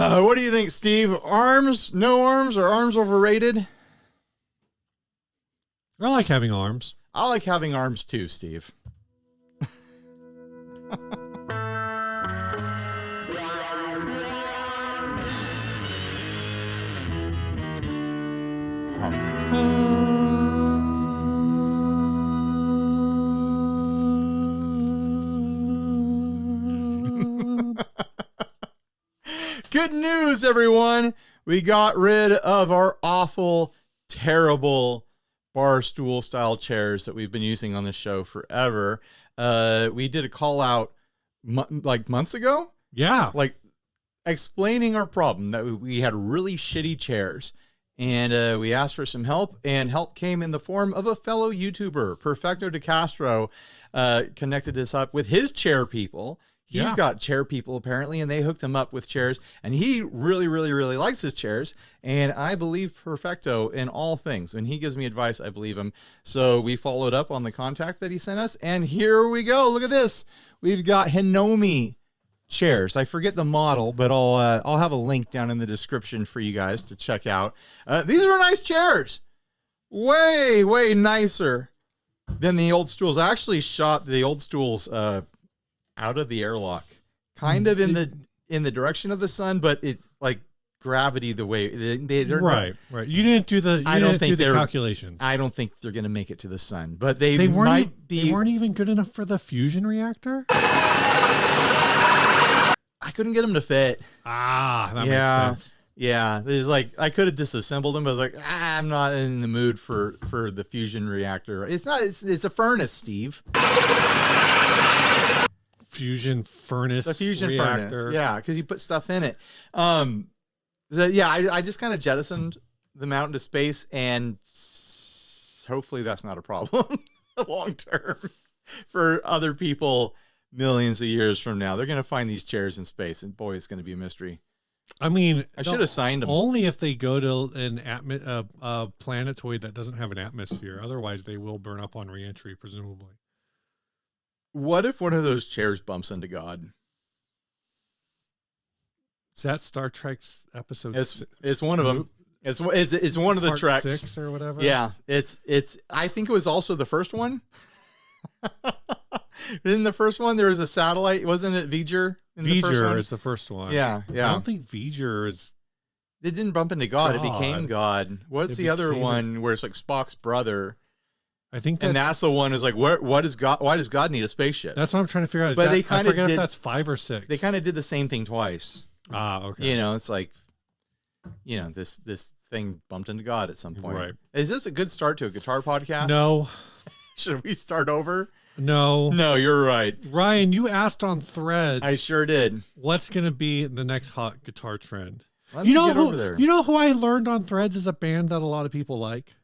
What do you think, Steve? Arms, no arms, or arms overrated? I like having arms. I like having arms too, Steve. Good news, everyone. We got rid of our awful, terrible bar stool style chairs that we've been using on the show forever. We did a call out like months ago. Yeah. Like explaining our problem that we had really shitty chairs, and we asked for some help, and help came in the form of a fellow YouTuber, Perfecto de Castro, connected us up with his chair people. He's got chair people apparently, and they hooked him up with chairs, and he really, really, really likes his chairs. And I believe Perfecto in all things. When he gives me advice, I believe him. So we followed up on the contact that he sent us, and here we go. Look at this. We've got Hinomi Chairs. I forget the model, but I'll have a link down in the description for you guys to check out. These are nice chairs. Way, way nicer than the old stools. I actually shot the old stools out of the airlock, kind of in the direction of the sun, but it's like gravity the way they're right. You didn't do the calculations. I don't think they're going to make it to the sun, but they weren't even good enough for the fusion reactor. I couldn't get them to fit. That makes sense. Yeah, it's like I could have disassembled them, but I was like, I'm not in the mood for the fusion reactor. It's a furnace, Steve. Fusion furnace. The fusion reactor. furnace. Yeah, because you put stuff in it. I just kind of jettisoned them out into space, and hopefully that's not a problem long term for other people millions of years from now. They're going to find these chairs in space, and boy, it's going to be a mystery. I mean, I should have signed them. Only if they go to a planetoid that doesn't have an atmosphere. Otherwise, they will burn up on reentry, presumably. What if one of those chairs bumps into God? Is that Star Trek's episode? It's one of them. It's one of the Part treks. 6 or whatever. Yeah, it's. I think it was also the first one. In the first one, there was a satellite. Wasn't it V'ger? V'ger is the first one. Yeah. I don't think V'ger is. It didn't bump into God. It became God. What's the other one where it's like Spock's brother? I think and that's the one is like, what is God? Why does God need a spaceship? That's what I'm trying to figure out. But I forget if that's 5 or 6. They kind of did the same thing twice. Okay. It's like, this thing bumped into God at some point. Right. Is this a good start to a guitar podcast? No. Should we start over? No. No, you're right. Ryan, you asked on Threads. I sure did. What's going to be the next hot guitar trend? You know who I learned on Threads is a band that a lot of people like?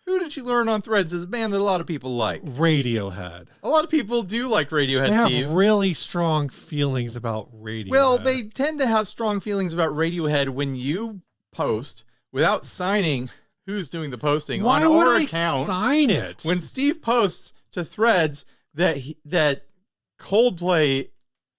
Who did you learn on Threads is a band that a lot of people like? Radiohead. A lot of people do like Radiohead, They have really strong feelings about Radiohead. Well, they tend to have strong feelings about Radiohead when you post without signing who's doing the posting on our account. Sign it? When Steve posts to Threads that Coldplay,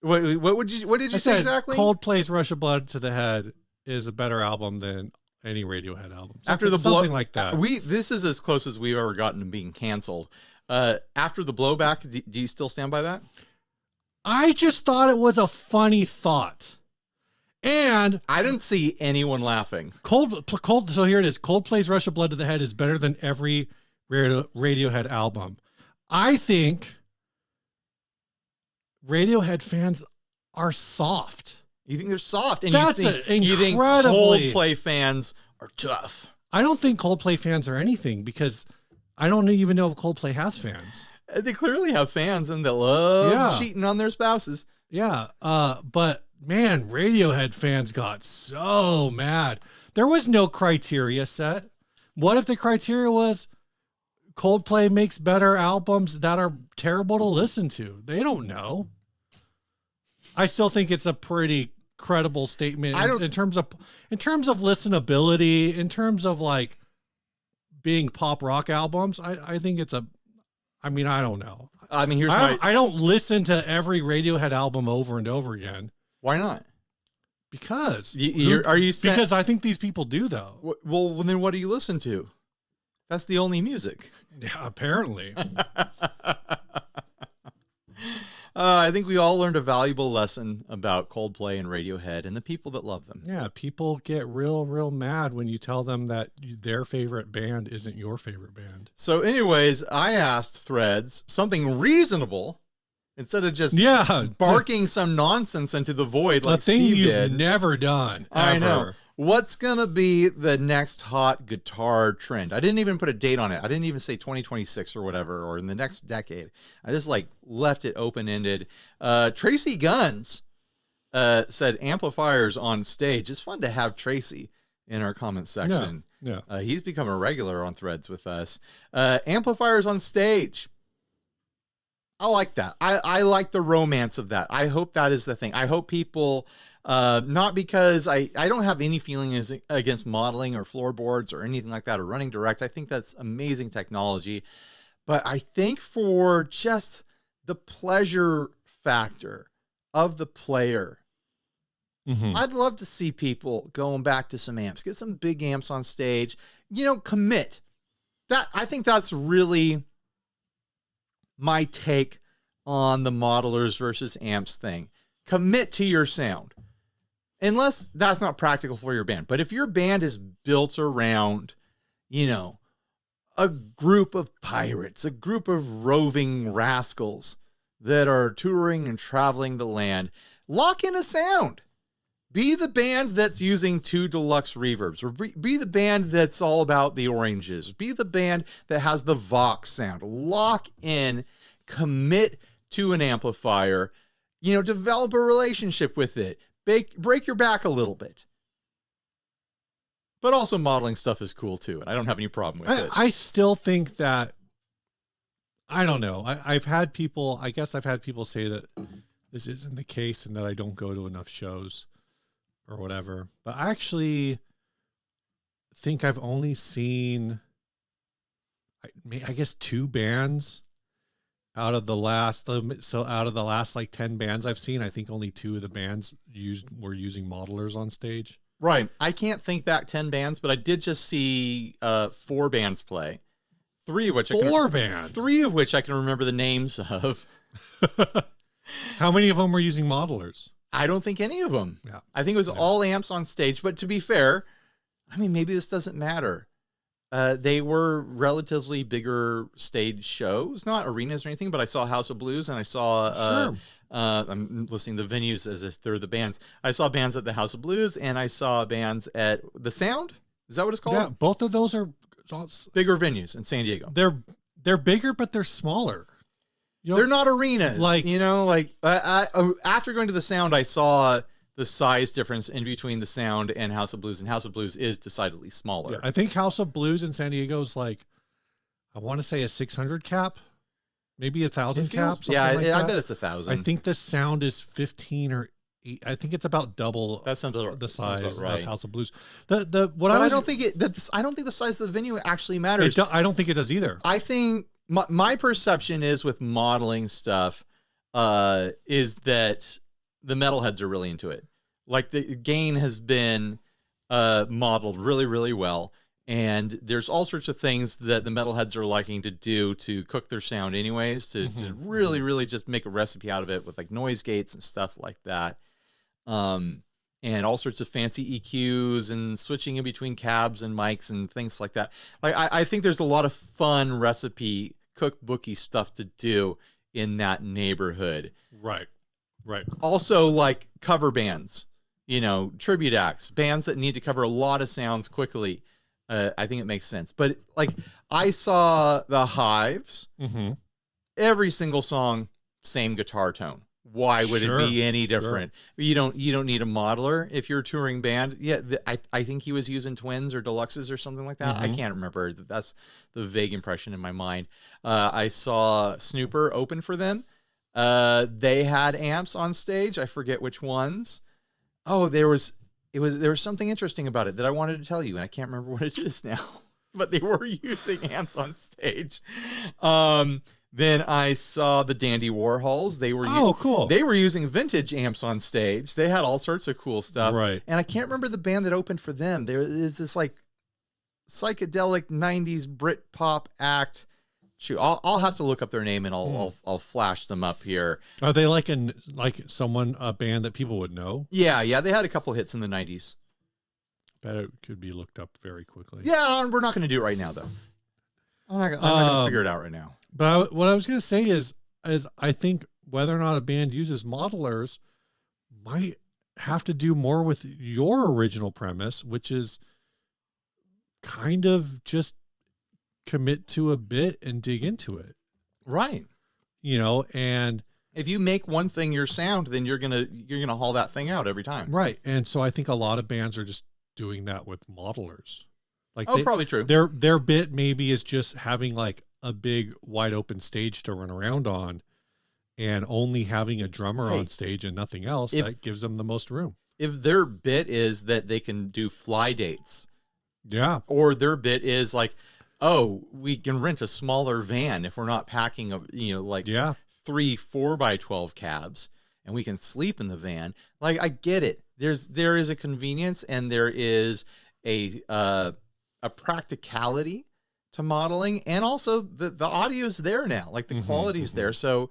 what did you say exactly? Coldplay's Rush of Blood to the Head is a better album than any Radiohead album. Something like that. This is as close as we've ever gotten to being canceled. After the blowback, do you still stand by that? I just thought it was a funny thought. And I didn't see anyone laughing. So here it is. Coldplay's Rush of Blood to the Head is better than every Radiohead album. I think Radiohead fans are soft. You think they're soft? And you think Coldplay fans are tough? I don't think Coldplay fans are anything because I don't even know if Coldplay has fans. They clearly have fans and they love cheating on their spouses. Yeah. But man, Radiohead fans got so mad. There was no criteria set. What if the criteria was Coldplay makes better albums that are terrible to listen to? They don't know. I still think it's a pretty credible statement in terms of listenability, in terms of like being pop rock albums. I think it's I don't know. I mean, I don't listen to every Radiohead album over and over again. Why not? Because are you saying, because I think these people do though. well, then what do you listen to? That's the only music. Yeah, apparently. I think we all learned a valuable lesson about Coldplay and Radiohead and the people that love them. Yeah, people get real mad when you tell them that their favorite band isn't your favorite band. So anyways, I asked Threads something reasonable instead of just barking some nonsense into the void like a thing Steve you've did. never done. I know. Ever. What's going to be the next hot guitar trend? I didn't even put a date on it. I didn't even say 2026 or whatever, or in the next decade. I just like left it open-ended. Tracy Guns said amplifiers on stage. It's fun to have Tracy in our comment section. Yeah. He's become a regular on Threads with us. Amplifiers on stage. I like that. I like the romance of that. I hope that is the thing. I hope people, not because I don't have any feelings against modeling or floorboards or anything like that or running direct. I think that's amazing technology. But I think for just the pleasure factor of the player, I'd love to see people going back to some amps, get some big amps on stage, commit. I think that's really my take on the modelers versus amps thing. Commit to your sound. Unless that's not practical for your band. But if your band is built around, a group of pirates, a group of roving rascals that are touring and traveling the land, lock in a sound. Be the band that's using 2 deluxe reverbs, or be the band that's all about the oranges. Be the band that has the Vox sound. Lock in, commit to an amplifier, develop a relationship with it. Break your back a little bit. But also modeling stuff is cool too, and I don't have any problem with it. I still think that, I don't know. I've had people say that this isn't the case and that I don't go to enough shows or whatever. But I actually think I've only seen, I guess, 2 bands out of the last like 10 bands I've seen. I think only 2 of the bands were using modelers on stage. Right. I can't think back 10 bands, but I did just see 4 bands play. 3 of which I can remember the names of. How many of them were using modelers? I don't think any of them. Yeah. I think it was all amps on stage. But to be fair, maybe this doesn't matter. They were relatively bigger stage shows, not arenas or anything, but I saw House of Blues and I saw, I'm listing the venues as if they're the bands. I saw bands at the House of Blues and I saw bands at the Sound. Is that what it's called? Yeah, both of those are bigger venues in San Diego. They're bigger, but they're smaller. They're not arenas. After going to the Sound, I saw the size difference in between the Sound and House of Blues, and House of Blues is decidedly smaller. Yeah, I think House of Blues in San Diego is I want to say a 600 cap, maybe 1,000 cap. I bet it's 1,000. I think the Sound is 15 or 8. I think it's about double the size of House of Blues. I don't think the size of the venue actually matters. I don't think it does either. I think my perception is with modeling stuff is that the metalheads are really into it. Like the gain has been modeled really, really well. And there's all sorts of things that the metalheads are liking to do to cook their sound anyways, to really, really just make a recipe out of it with like noise gates and stuff like that. And all sorts of fancy EQs and switching in between cabs and mics and things like that. Like I think there's a lot of fun recipe cookbooky stuff to do in that neighborhood. Right. Also like cover bands, tribute acts, bands that need to cover a lot of sounds quickly. I think it makes sense. But like I saw the Hives, every single song, same guitar tone. Why would it be any different? Sure. You don't need a modeler if you're a touring band. Yeah, I think he was using twins or deluxes or something like that. I can't remember. That's the vague impression in my mind. I saw Snooper open for them. They had amps on stage. I forget which ones. Oh, there was something interesting about it that I wanted to tell you, and I can't remember what it is now. But they were using amps on stage. Then I saw the Dandy Warhols. Cool. They were using vintage amps on stage. They had all sorts of cool stuff. Right. And I can't remember the band that opened for them. There is this like psychedelic 90s Brit pop act. Shoot, I'll have to look up their name and I'll flash them up here. Are they like a band that people would know? Yeah, they had a couple hits in the 90s. Bet it could be looked up very quickly. Yeah, we're not going to do it right now though. I'm not going to figure it out right now. But what I was going to say is I think whether or not a band uses modelers might have to do more with your original premise, which is kind of just commit to a bit and dig into it. Right. And if you make one thing your sound, then you're going to haul that thing out every time. Right. And so I think a lot of bands are just doing that with modelers. Like probably true. Their bit maybe is just having like a big wide open stage to run around on and only having a drummer on stage and nothing else. That gives them the most room. If their bit is that they can do fly dates. Yeah. Or their bit is like, oh, we can rent a smaller van if we're not packing 3 4x12 cabs and we can sleep in the van. Like, I get it. There is a convenience and there is a practicality to modeling, and also the audio's there now, like the quality's there. So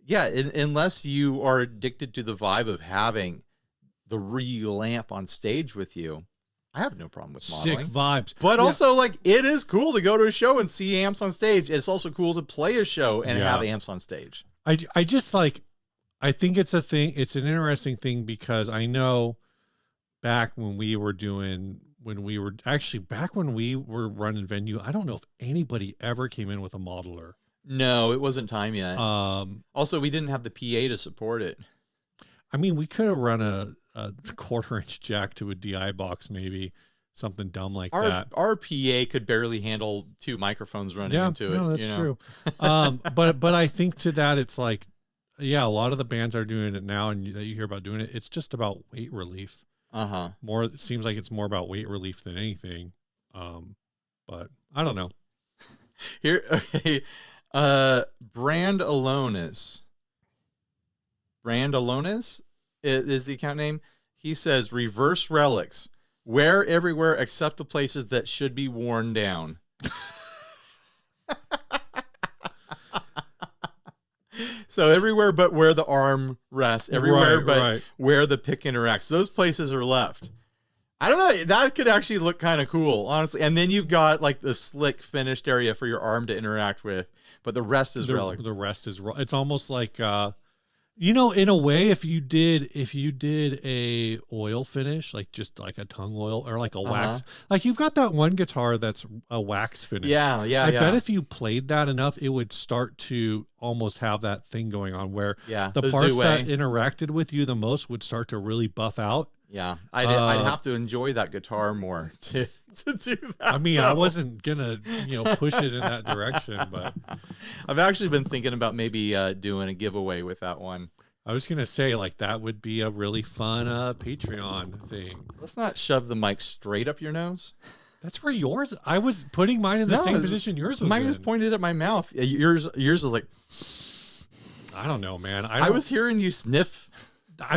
yeah, unless you are addicted to the vibe of having the real amp on stage with you, I have no problem with modeling. Sick vibes. But also, like, it is cool to go to a show and see amps on stage. It's also cool to play a show and have amps on stage. I just like, I think it's a thing. It's an interesting thing because I know back when we were running Venue, I don't know if anybody ever came in with a modeler. No, it wasn't time yet. Also, we didn't have the PA to support it. I mean, we could have run a 1/4-inch jack to a DI box, maybe something dumb like that. Our PA could barely handle 2 microphones running into it. No, that's true. But I think to that, it's like, yeah, a lot of the bands are doing it now, and that you hear about doing it. It's just about weight relief. More, it seems like it's more about weight relief than anything. But I don't know. Here, okay. Brand Alonis is the account name. He says, reverse relics. Wear everywhere except the places that should be worn down. So everywhere but where the arm rests, everywhere but where the pick interacts. Those places are left. I don't know. That could actually look kind of cool, honestly. And then you've got like the slick finished area for your arm to interact with, but the rest is relic. The rest is, it's almost like, in a way, if you did a oil finish, like just like a tongue oil or like a wax, like you've got that one guitar that's a wax finish. Yeah. I bet if you played that enough, it would start to almost have that thing going on where the parts that interacted with you the most would start to really buff out. Yeah, I'd have to enjoy that guitar more to do that. I mean, I wasn't gonna push it in that direction, but I've actually been thinking about maybe doing a giveaway with that one. I was gonna say, like, that would be a really fun Patreon thing. Let's not shove the mic straight up your nose. That's where yours. I was putting mine in the same position yours was. Mine was pointed at my mouth. Yours is like. I don't know, man. I was hearing you sniff.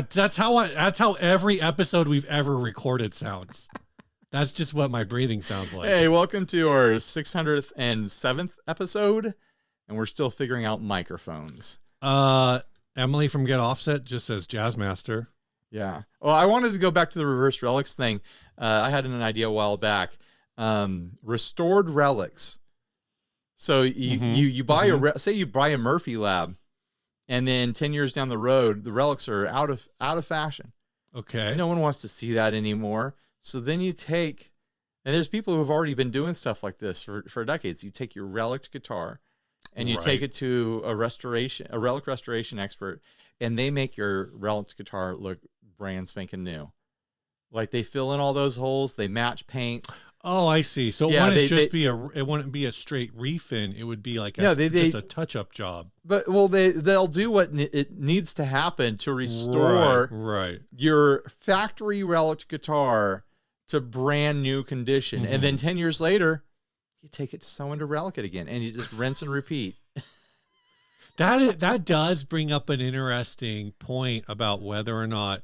That's how every episode we've ever recorded sounds. That's just what my breathing sounds like. Hey, welcome to our 607th episode, and we're still figuring out microphones. Emily from Get Offset just says Jazzmaster. Yeah. Well, I wanted to go back to the reverse relics thing. I had an idea a while back. Restored relics. So you buy say you buy a Murphy Lab. And then 10 years down the road, the relics are out of fashion. Okay. No one wants to see that anymore. So then you take, and there's people who have already been doing stuff like this for decades. You take your relic guitar and you take it to a relic restoration expert, and they make your relic guitar look brand spanking new. Like they fill in all those holes, they match paint. Oh, I see. So it wouldn't be a straight refin. It would be like just a touch-up job. But they'll do what it needs to happen to restore your factory relic guitar to brand new condition. And then 10 years later, you take it to someone to relic it again, and you just rinse and repeat. That does bring up an interesting point about whether or not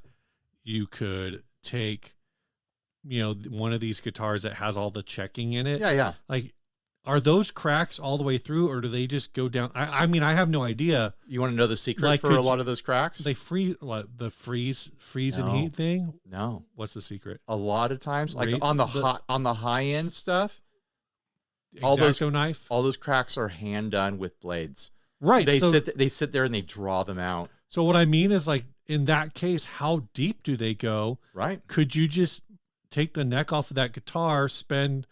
you could take, one of these guitars that has all the checking in it. Yeah. Like, are those cracks all the way through, or do they just go down? I mean, I have no idea. You want to know the secret Like, for a lot of those cracks? They freeze and No. heat thing. No. What's the secret? A lot of times, like Rate on the the- high end stuff, Exacto knife. all those cracks are hand done with blades. Right. They sit there and they draw them out. So what I mean is, like, in that case, how deep do they go? Right. Could you just take the neck off of that guitar, spend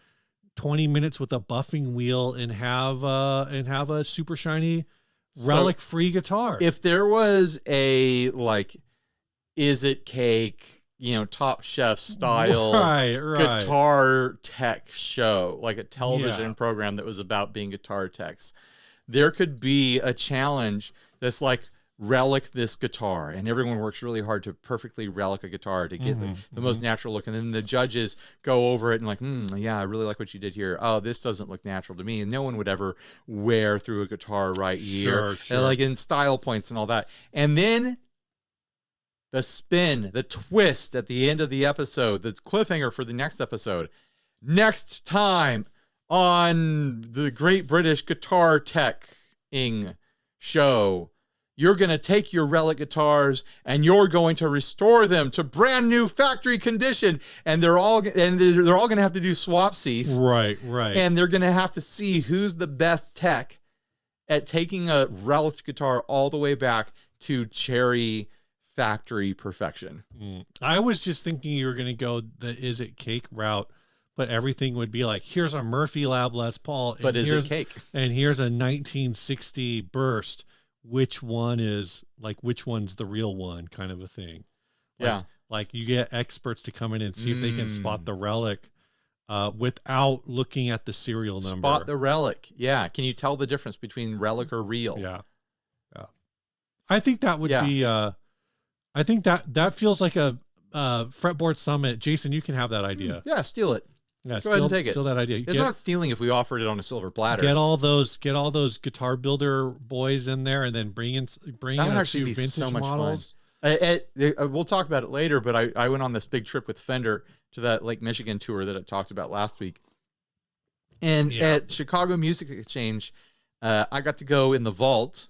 20 minutes with a buffing wheel, and have a super shiny relic free guitar? If there was a, like, Is It Cake, Top Chef style right. guitar tech show, like a television program that was about being guitar techs, there could be a challenge that's like, relic this guitar, and everyone works really hard to perfectly relic a guitar to get the most natural look, and then the judges go over it and like, yeah, I really like what you did here. Oh, this doesn't look natural to me, and no one would ever wear through a guitar right here. Sure. And like in style points and all that. And then the spin, the twist at the end of the episode, the cliffhanger for the next episode. Next time on the Great British Guitar Teching Show, you're going to take your relic guitars and you're going to restore them to brand new factory condition. And they're all going to have to do swapsies. Right. And they're going to have to see who's the best tech at taking a relic guitar all the way back to cherry factory perfection. I was just thinking you were going to go the Is It Cake route, but everything would be like, here's a Murphy Lab Les Paul. But is it cake? And here's a 1960 Burst. Which one's the real one, kind of a thing. Like you get experts to come in and see if they can spot the relic without looking at the serial number. Spot the relic. Yeah. Can you tell the difference between relic or real? Yeah. I think that would be, I think that feels like a fretboard summit. Jason, you can have that idea. Yeah. Steal it. Yeah, Go ahead and take it. Steal that idea. It's not stealing if we offered it on a silver platter. Get all those guitar builder boys in there, and then bring in a few vintage so much models. Fun. We'll talk about it later, but I went on this big trip with Fender to that Lake Michigan tour that I talked about last week. And at Chicago Music Exchange, I got to go in the vault,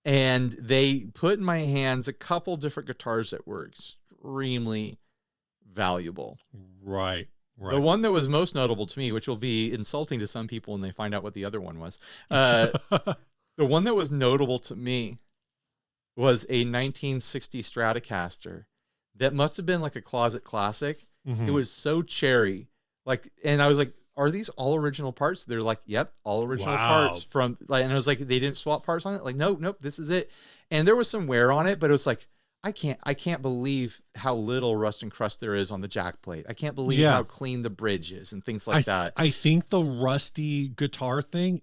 and they put in my hands a couple different guitars that were extremely valuable. Right. The one that was most notable to me, which will be insulting to some people when they find out what the other one was, the one that was notable to me was a 1960 Stratocaster that must have been like a closet classic. It was so cherry, and I was like, "Are these all original parts?" They're like, "Yep, all original parts from." And I was like, "They didn't swap parts on it?" Like, nope, this is it. And there was some wear on it, but it was like, I can't believe how little rust and crust there is on the jack plate. I can't believe how clean the bridge is and things like that. I think the rusty guitar thing,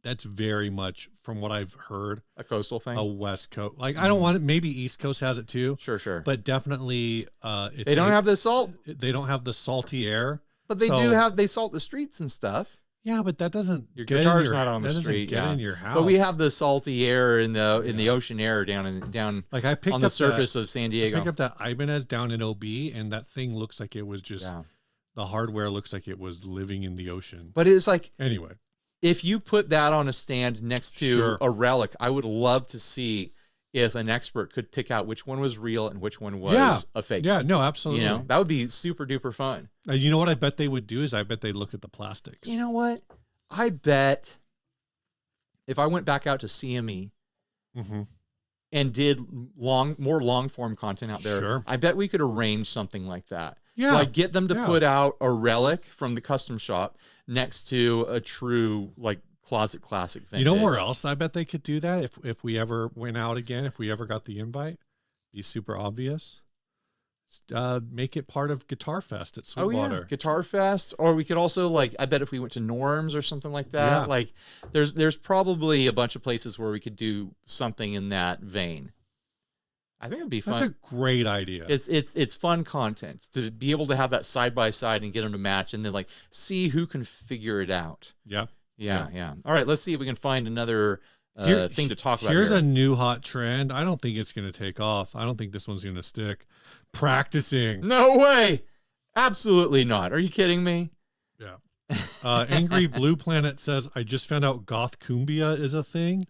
that's very much, from what I've heard, a coastal thing, a West Coast. Like, I don't want it. Maybe East Coast has it too. Sure. But definitely, they don't have the salt. They don't have the salty air. But they they salt the streets and stuff. Yeah, but that doesn't. Your guitar's not on the street. Get in your house. But we have the salty air in the ocean air down. Like I picked on the surface of San Diego. I picked up that Ibanez down in OB, and that thing looks like it was just the hardware looks like it was living in the ocean. But it's like, anyway, if you put that on a stand next to a relic, I would love to see if an expert could pick out which one was real and which one was a fake. Yeah, no, absolutely. That would be super duper fun. You know what I bet they would do is I bet they'd look at the plastics. You know what? I bet if I went back out to CME and did more long form content out there, I bet we could arrange something like that. Yeah. Like get them to put out a relic from the custom shop next to a true like closet classic vintage. You know where else I bet they could do that if we ever went out again, if we ever got the invite? Be super obvious. Make it part of Guitar Fest at Sweetwater. Oh yeah, Guitar Fest, or we could also I bet if we went to Norm's or something like that. Like there's probably a bunch of places where we could do something in that vein. I think it'd be fun. That's a great idea. It's fun content to be able to have that side by side and get them to match, and then see who can figure it out. Yeah. All right, let's see if we can find another thing to talk about. Here's a new hot trend. I don't think it's going to take off. I don't think this one's going to stick. Practicing. No way. Absolutely not. Are you kidding me? Yeah. Angry Blue Planet says, I just found out goth cumbia is a thing.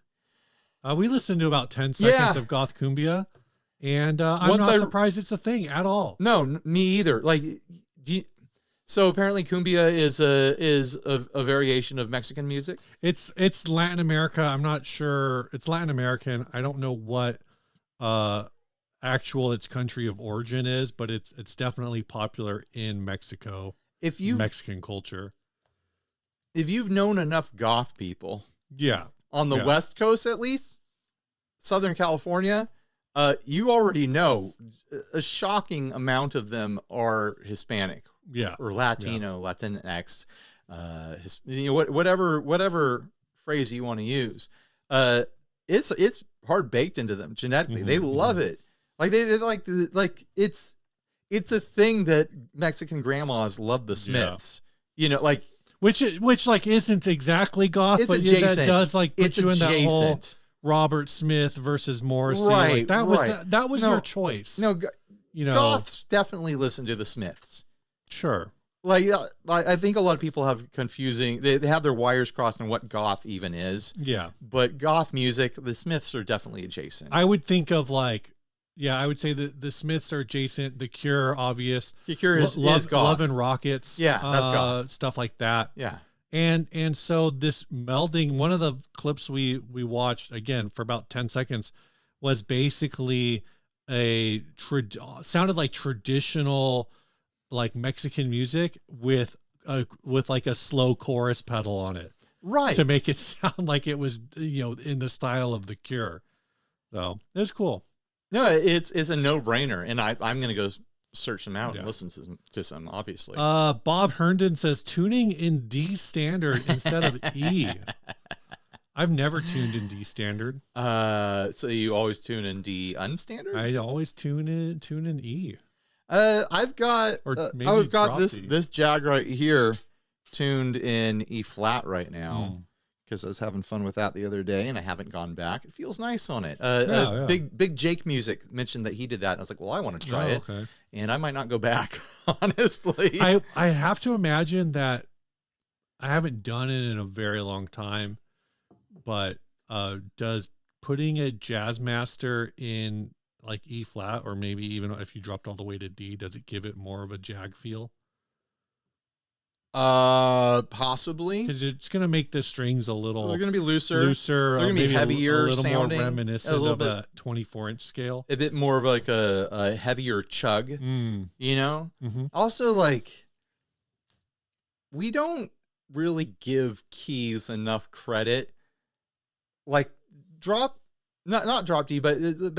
We listened to about 10 seconds of goth cumbia, and I'm not surprised it's a thing at all. No, me either. Like, so apparently cumbia is a variation of Mexican music. It's Latin America. I'm not sure. It's Latin American. I don't know what its country of origin is, but it's definitely popular in Mexico. Mexican culture. If you've known enough goth people, on the West Coast at least, Southern California, you already know a shocking amount of them are Hispanic, or Latino, Latinx, whatever phrase you want to use. It's hard baked into them genetically. They love it. Like they like it's a thing that Mexican grandmas love the Smiths. Like which like isn't exactly goth, but adjacent. That does like put you in that whole Robert Smith versus Morrissey. Right, like that was your choice. No, goths definitely listen to the Smiths. Sure. Like I think a lot of people have confusing. They have their wires crossed on what goth even is. Yeah. But goth music, the Smiths are definitely adjacent. I would think of like. Yeah, I would say that the Smiths are adjacent. The Cure, obvious. The Cure is goth. Love and Rockets. Yeah, that's goth. Stuff like that. Yeah. And so this melding, one of the clips we watched, again, for about 10 seconds, was basically sounded like traditional, like Mexican music with like a slow chorus pedal on it. Right. To make it sound like it was, in the style of the Cure. So it was cool. No, it's a no-brainer, and I'm going to go search them out and listen to some, obviously. Bob Herndon says tuning in D standard instead of E. I've never tuned in D standard. So you always tune in D unstandard? I always tune in E. I've got this Jag right here tuned in E flat right now. Because I was having fun with that the other day, and I haven't gone back. It feels nice on it. Big Jake Music mentioned that he did that, and I was like, well, I want to try it. Okay. And I might not go back, honestly. I have to imagine that I haven't done it in a very long time, but does putting a Jazzmaster in like E flat, or maybe even if you dropped all the way to D, does it give it more of a Jag feel? Possibly, because it's going to make the strings a little. They're going to be looser. They're going to be heavier, a little sounding, more reminiscent of a 24-inch scale. A bit more of like a heavier chug. Also, like, we don't really give keys enough credit. Like not drop D, but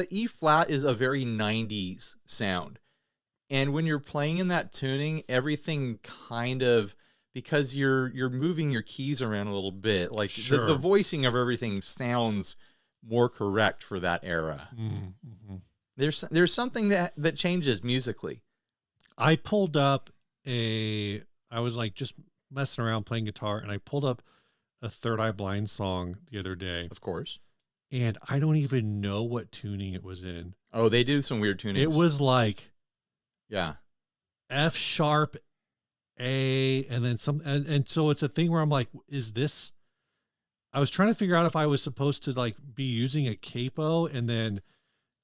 E flat is a very 90s sound. And when you're playing in that tuning, everything kind of, because you're moving your keys around a little bit, like the voicing of everything sounds more correct for that era. There's something that changes musically. I pulled up I was like just messing around playing guitar, and I pulled up a Third Eye Blind song the other day. Of course. And I don't even know what tuning it was in. Oh, they do some weird tunings. It was like, F sharp A, and then some, and so it's a thing where I'm like, is this, I was trying to figure out if I was supposed to like be using a capo and then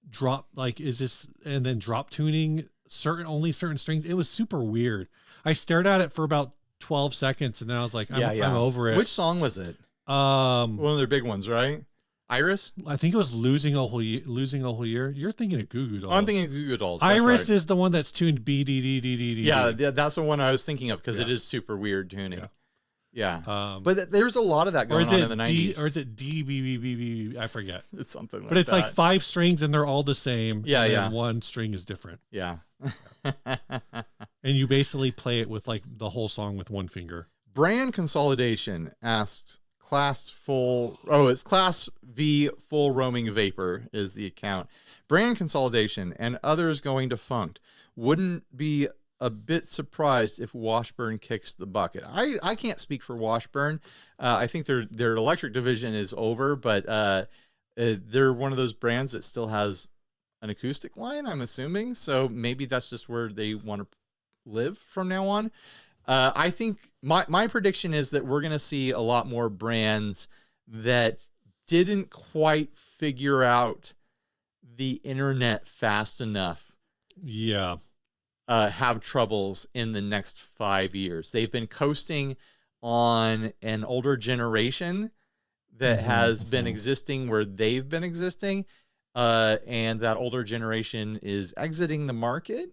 drop, like, is this, and then drop tuning only certain strings. It was super weird. I stared at it for about 12 seconds, and then I was like, I'm over it. Which song was it? One of their big ones, right? Iris? I think it was Losing a Whole Year. You're thinking of Goo Goo Dolls. I'm thinking of Goo Goo Dolls. Iris is the one that's tuned B, D, D, D, D, D. Yeah, that's the one I was thinking of, because it is super weird tuning. But there's a lot of that going on in the 90s. Or is it D, B, B, B, B? I forget. It's something like that. But it's like 5 strings, and they're all the same. Yeah, one string is different. Yeah. And you basically play it with like the whole song with one finger. Brand Consolidation asks, Class V Full Roaming Vapor is the account. Brand Consolidation and others going defunct. Wouldn't be a bit surprised if Washburn kicks the bucket. I can't speak for Washburn. I think their electric division is over, but they're one of those brands that still has an acoustic line, I'm assuming. So maybe that's just where they want to live from now on. I think my prediction is that we're going to see a lot more brands that didn't quite figure out the internet fast enough. Yeah. Have troubles in the next 5 years. They've been coasting on an older generation that has been existing where they've been existing. And that older generation is exiting the market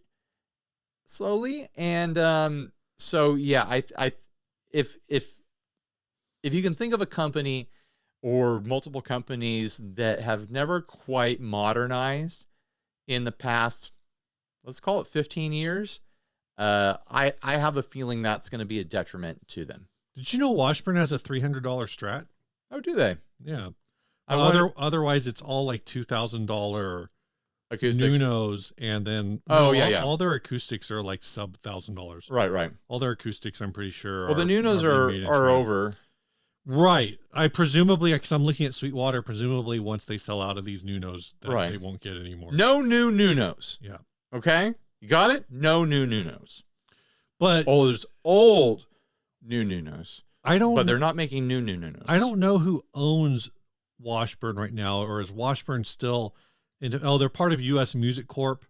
slowly. And so, yeah, if you can think of a company or multiple companies that have never quite modernized in the past, let's call it 15 years, I have a feeling that's going to be a detriment to them. Did you know Washburn has a $300 Strat? Oh, do they? Yeah. Otherwise, it's all like $2,000 acoustics. Nunos, and then all their acoustics are like sub $1,000. Right. All their acoustics, I'm pretty sure. Well, the Nunos are over. Right. I presumably, because I'm looking at Sweetwater, presumably once they sell out of these Nunos, that they won't get any more. No new Nunos. Yeah. Okay, you got it. No new Nunos. But there's old new Nunos. But they're not making new Nunos. I don't know who owns Washburn right now, or is Washburn still they're part of US Music Corp.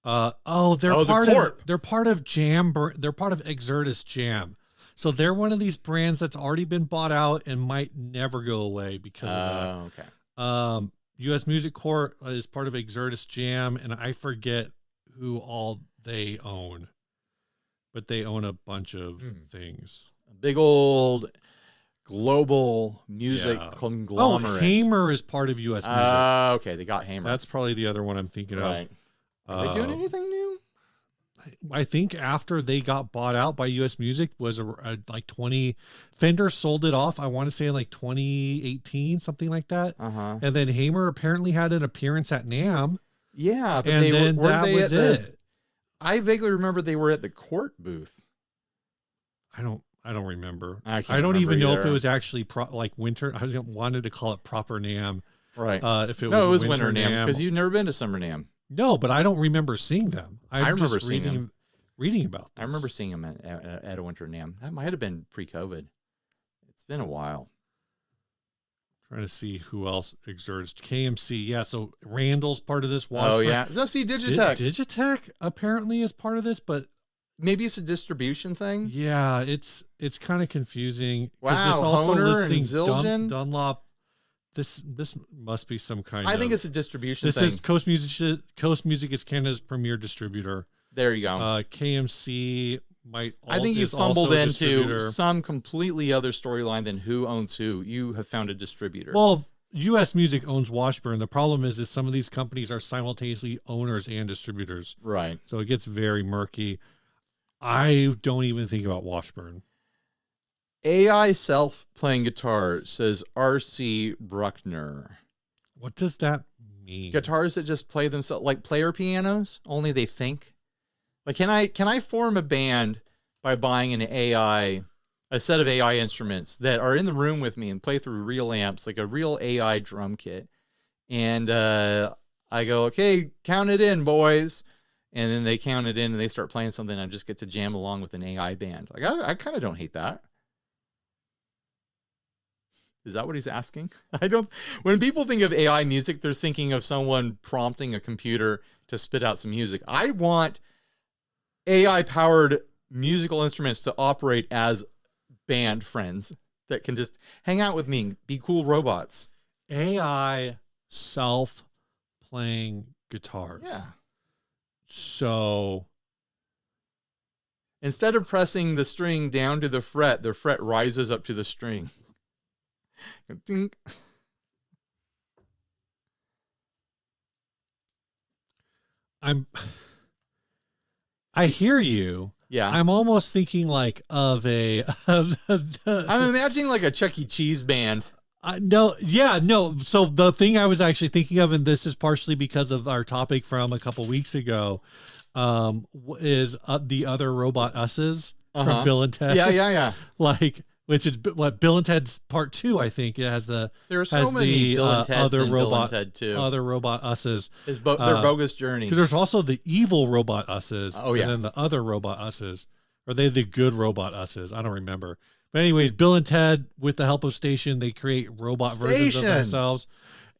They're part of Jam. They're part of Exertus Jam. So they're one of these brands that's already been bought out and might never go away because of that. Okay. US Music Corp is part of Exertus Jam, and I forget who all they own, but they own a bunch of things. A big old global music conglomerate. Oh, Hamer is part of US Music. Okay, they got Hamer. That's probably the other one I'm thinking of. Are they doing anything new? I think after they got bought out by US Music was like 20. Fender sold it off, I want to say in like 2018, something like that. And then Hamer apparently had an appearance at NAMM. Yeah, but that was it. I vaguely remember they were at the Court booth. I don't remember. I don't even know if it was actually like winter. I wanted to call it proper NAMM. Right. If it was winter NAMM, because you've never been to summer NAMM. No, but I don't remember seeing them. I remember seeing them. Reading about this. I remember seeing them at a winter NAMM. That might have been pre-COVID. It's been a while. Trying to see who else exerts. KMC. Yeah, so Randall's part of this. Washburn. Oh, yeah. See, Digitech. Digitech apparently is part of this, but maybe it's a distribution thing. Yeah, it's kind of confusing. Wow, it's also Honer listing and Zildjian? Dunlop. This must be some kind of... I think it's a distribution thing. This is Coast Music. Coast Music is Canada's premier distributor. There you go. KMC might... I think you fumbled into some completely other storyline than who owns who. You have found a distributor. Well, US Music owns Washburn. The problem is some of these companies are simultaneously owners and distributors. Right. So it gets very murky. I don't even think about Washburn. AI self-playing guitar, says R.C. Bruckner. What does that mean? Guitars that just play themselves, like player pianos, only they think. Like, can I form a band by buying a set of AI instruments that are in the room with me and play through real amps, like a real AI drum kit? And I go, okay, count it in, boys. And then they count it in and they start playing something. And I just get to jam along with an AI band. Like, I kind of don't hate that. Is that what he's asking? When people think of AI music, they're thinking of someone prompting a computer to spit out some music. I want AI powered musical instruments to operate as band friends that can just hang out with me and be cool robots. AI self-playing guitars. Yeah. So instead of pressing the string down to the fret rises up to the string. Dink. I hear you. Yeah. I'm almost thinking like I'm imagining like a Chuck E. Cheese band. No. So the thing I was actually thinking of, and this is partially because of our topic from a couple weeks ago, is the other robot us's from Uh-huh. Bill and Ted. Yeah. Like, which is what Bill and Ted's Part 2, I think. It has the There are so many Bill and Ted's other in robot, Bill and Ted too. other robot us's. Their bogus journey. Because there's also the evil robot us's. Oh, yeah. And then the other robot us's. Or they the good robot us's? I don't remember. But anyways, Bill and Ted, with the help of Station, they create robot versions of themselves.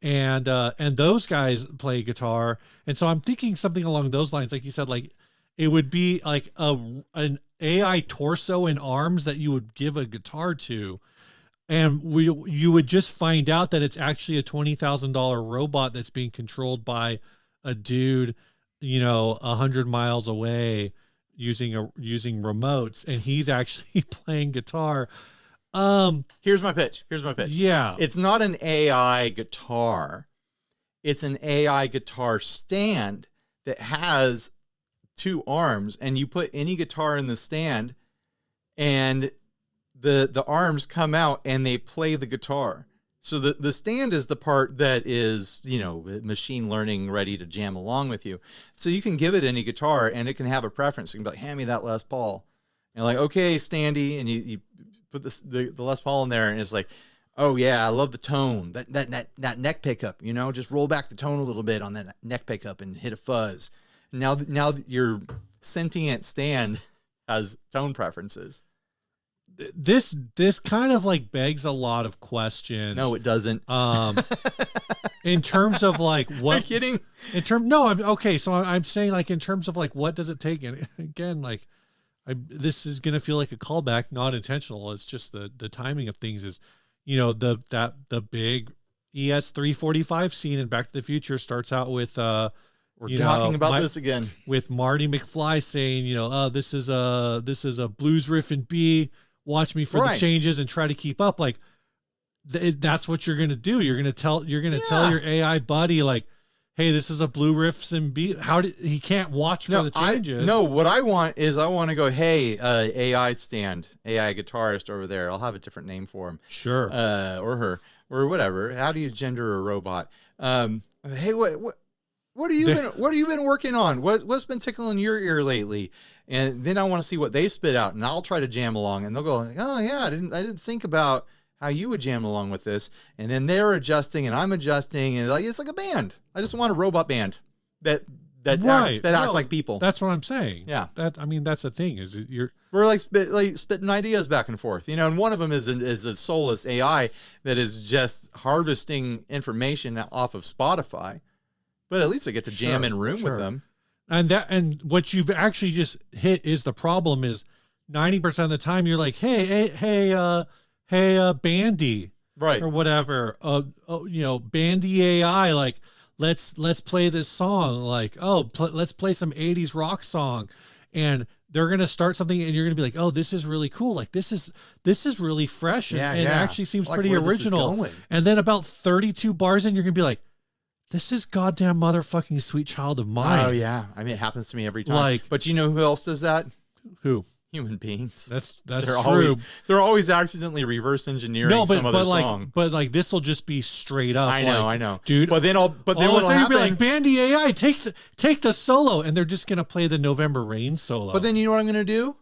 And those guys play guitar. And so I'm thinking something along those lines. Like you said, like it would be like an AI torso and arms that you would give a guitar to. And you would just find out that it's actually a $20,000 robot that's being controlled by a dude, 100 miles away using remotes, and he's actually playing guitar. Here's my pitch. Yeah. It's not an AI guitar. It's an AI guitar stand that has 2 arms, and you put any guitar in the stand and the arms come out and they play the guitar. So the stand is the part that is, machine learning ready to jam along with you. So you can give it any guitar and it can have a preference. You can be like, hand me that Les Paul. And like, okay, Standy. And you put the Les Paul in there and it's like, oh yeah, I love the tone. That neck pickup, just roll back the tone a little bit on that neck pickup and hit a fuzz. Now that your sentient stand has tone preferences. This kind of like begs a lot of questions. No, it doesn't. In terms of like what? Are you kidding? No, I'm okay. So I'm saying like in terms of like what does it take? And again, like this is gonna feel like a callback, not intentional. It's just the timing of things is, the big ES-345 scene in Back to the Future starts out with We're talking about this again with Marty McFly saying, this is a blues riff in B. Watch me for the changes and try to keep up. Like that's what you're going to do. You're going to tell your AI buddy, like, hey, this is a blue riffs in B. He can't watch for the changes. What I want is I want to go, hey, AI stand, AI guitarist over there. I'll have a different name for him. Sure. Or her or whatever. How do you gender a robot? Hey, what have you been working on? What's been tickling your ear lately? And then I want to see what they spit out, and I'll try to jam along, and they'll go, oh yeah, I didn't think about how you would jam along with this. And then they're adjusting and I'm adjusting, and it's like a band. I just want a robot band that acts like people. That's what I'm saying. Yeah. That's the thing is we're like spitting ideas back and forth, and one of them is a soulless AI that is just harvesting information off of Spotify. But at least I get to jam in room with them. And what you've actually just hit is the problem is 90% of the time you're like, hey, Bandy, right, or whatever, Bandy AI, like let's play this song, like let's play some 80s rock song, and they're gonna start something, and you're gonna be like, oh, this is really cool, like this is really fresh, and actually seems pretty original. And then about 32 bars in, you're gonna be like, this is goddamn motherfucking Sweet Child of Mine. Oh yeah, I mean it happens to me every time. But you know who else does that? Who? Human beings. That's they're true. They're always accidentally reverse engineering some other song. But like this will just be straight up. I know, dude. But then what'll happen? Be like, Bandy AI, take the solo, and they're just gonna play the November Rain solo. But then you know what I'm gonna do?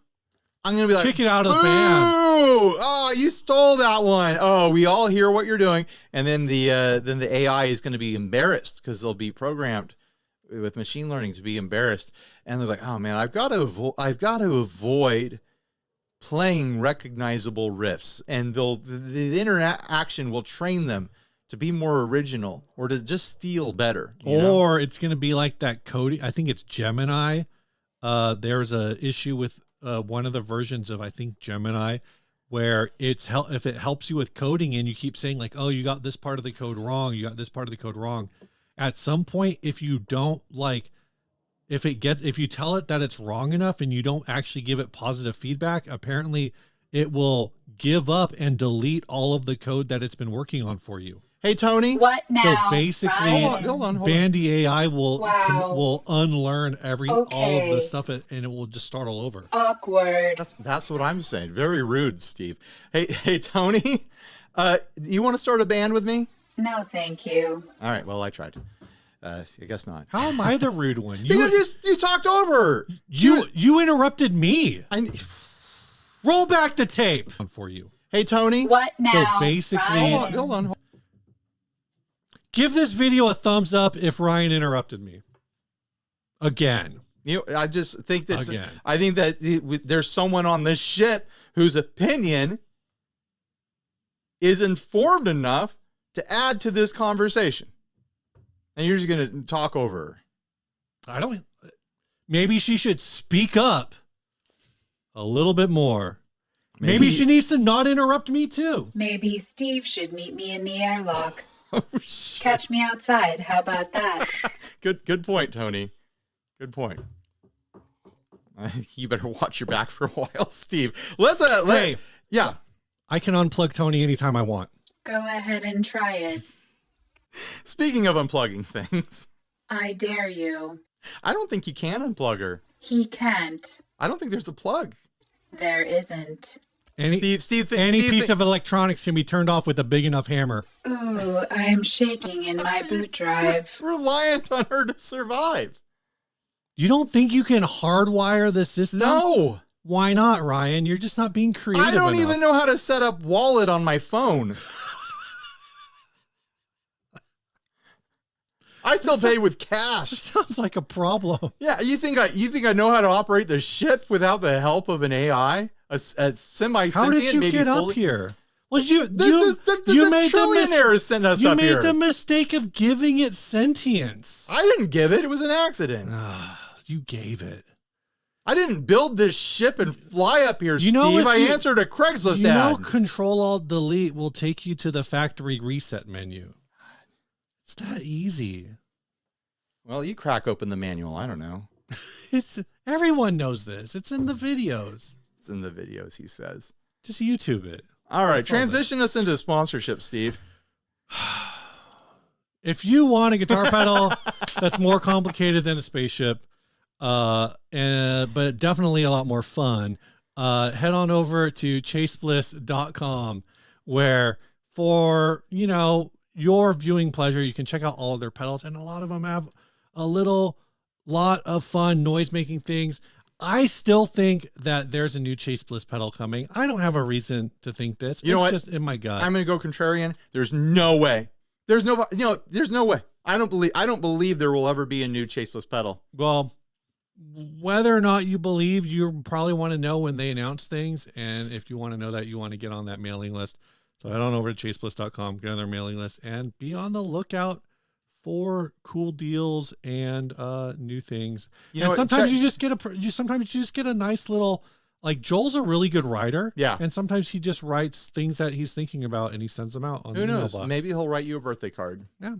I'm going to be like, kick it out of the band. Oh, you stole that one. Oh, we all hear what you're doing. And then the AI is going to be embarrassed because they'll be programmed with machine learning to be embarrassed. And they're like, oh man, I've got to avoid playing recognizable riffs. And the interaction will train them to be more original or to just steal better. Or it's going to be like that coding. I think it's Gemini. There's a issue with one of the versions of, I think, Gemini, where if it helps you with coding and you keep saying like, oh, you got this part of the code wrong, you got this part of the code wrong. At some point, if you don't if you tell it that it's wrong enough and you don't actually give it positive feedback, apparently it will give up and delete all of the code that it's been working on for you. Hey, Tony. What now? So basically, hold on. Bandy AI will unlearn all of the stuff, and it will just start all over. Awkward. That's what I'm saying. Very rude, Steve. Hey, Tony. You want to start a band with me? No, thank you. All right. Well, I tried. I guess not. How am I the rude one? Because you talked over. You interrupted me. I, Roll back the tape for you. hey, Tony. What now? So basically, Ryan? Hold on. give this video a thumbs up if Ryan interrupted me. Again. You know, I just think that Again. I think that there's someone on this ship whose opinion is informed enough to add to this conversation. And you're just going to talk over her. Maybe she should speak up a little bit more. Maybe she needs to not interrupt me too. Maybe Steve should meet me in the airlock. Oh, shit. Catch me outside. How about that? Good point, Tony. Good point. You better watch your back for a while, Steve. Hey. Yeah. I can unplug Tony anytime I want. Go ahead and try it. Speaking of unplugging things, I dare you. I don't think you can unplug her. He can't. I don't think there's a plug. There isn't. Any piece of electronics can be turned off with a big enough hammer. Ooh, I'm shaking in my boot drive. Reliant on her to survive. You don't think you can hardwire the system? No. Why not, Ryan? You're just not being creative I don't enough. even know how to set up Wallet on my phone. I still pay with cash. Sounds like a problem. Yeah, you think I know how to operate the ship without the help of an AI? A semi-sentient, How did you maybe get fully... up here? Well, you The made trillionaires sent us up here. You made the mistake of giving it sentience. I didn't give it. It was an accident. You gave it. I didn't build this ship and fly up here, You know, Steve. if I you- answered a Craigslist You know, ad. Control-Alt-Delete will take you to the factory reset menu. It's that easy. Well, you crack open the manual. I don't know. Everyone knows this. It's in the videos. It's in the videos, he says. Just YouTube it. All right, That's all transition us into sponsorship, Steve. If you want a guitar pedal that's more complicated than a spaceship, but definitely a lot more fun, head on over to chasebliss.com, where for, your viewing pleasure, you can check out all of their pedals, and a lot of them have a lot of fun noise-making things. I still think that there's a new Chase Bliss pedal coming. I don't have a reason to think this. You know what? Just in my gut. I'm going to go contrarian. There's no way. There's no way. I don't believe there will ever be a new Chase Bliss pedal. Well, whether or not you believe, you probably want to know when they announce things. And if you want to know that, you want to get on that mailing list. So head on over to chasebliss.com, get on their mailing list, and be on the lookout for cool deals and new things. Sometimes you just get a nice little, like, Joel's a really good writer. Yeah. And sometimes he just writes things that he's thinking about and he sends them out on Who the knows? mailbox. Maybe he'll write you a birthday card. Yeah.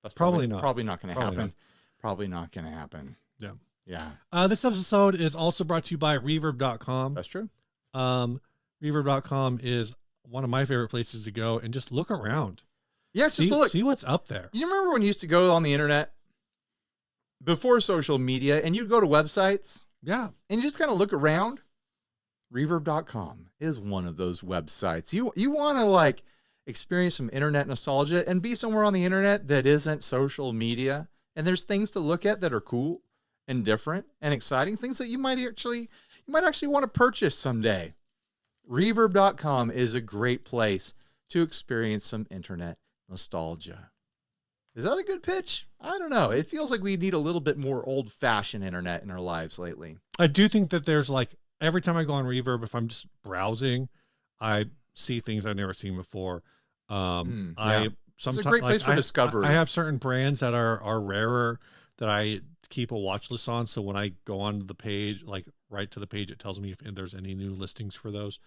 That's Probably not. Probably not going to Probably happen. Probably not going to happen. Yeah. Yeah. This episode is also brought to you by reverb.com. That's true. Reverb.com is one of my favorite places to go and just look around. Yeah, it's just look. See what's up there. You remember when you used to go on the internet before social media and you'd go to websites? Yeah. And you just kind of look around? Reverb.com is one of those websites. You want to, like, experience some internet nostalgia and be somewhere on the internet that isn't social media, and there's things to look at that are cool and different and exciting, things that you might actually want to purchase someday. Reverb.com is a great place to experience some internet nostalgia. Is that a good pitch? I don't know. It feels like we need a little bit more old-fashioned internet in our lives lately. I do think that there's, like, every time I go on Reverb, if I'm just browsing, I see things I've never seen before. It's a great place for discovery. I have certain brands that are rarer that I keep a watch list on. So when I go on the page, like right to the page, it tells me if there's any new listings for those,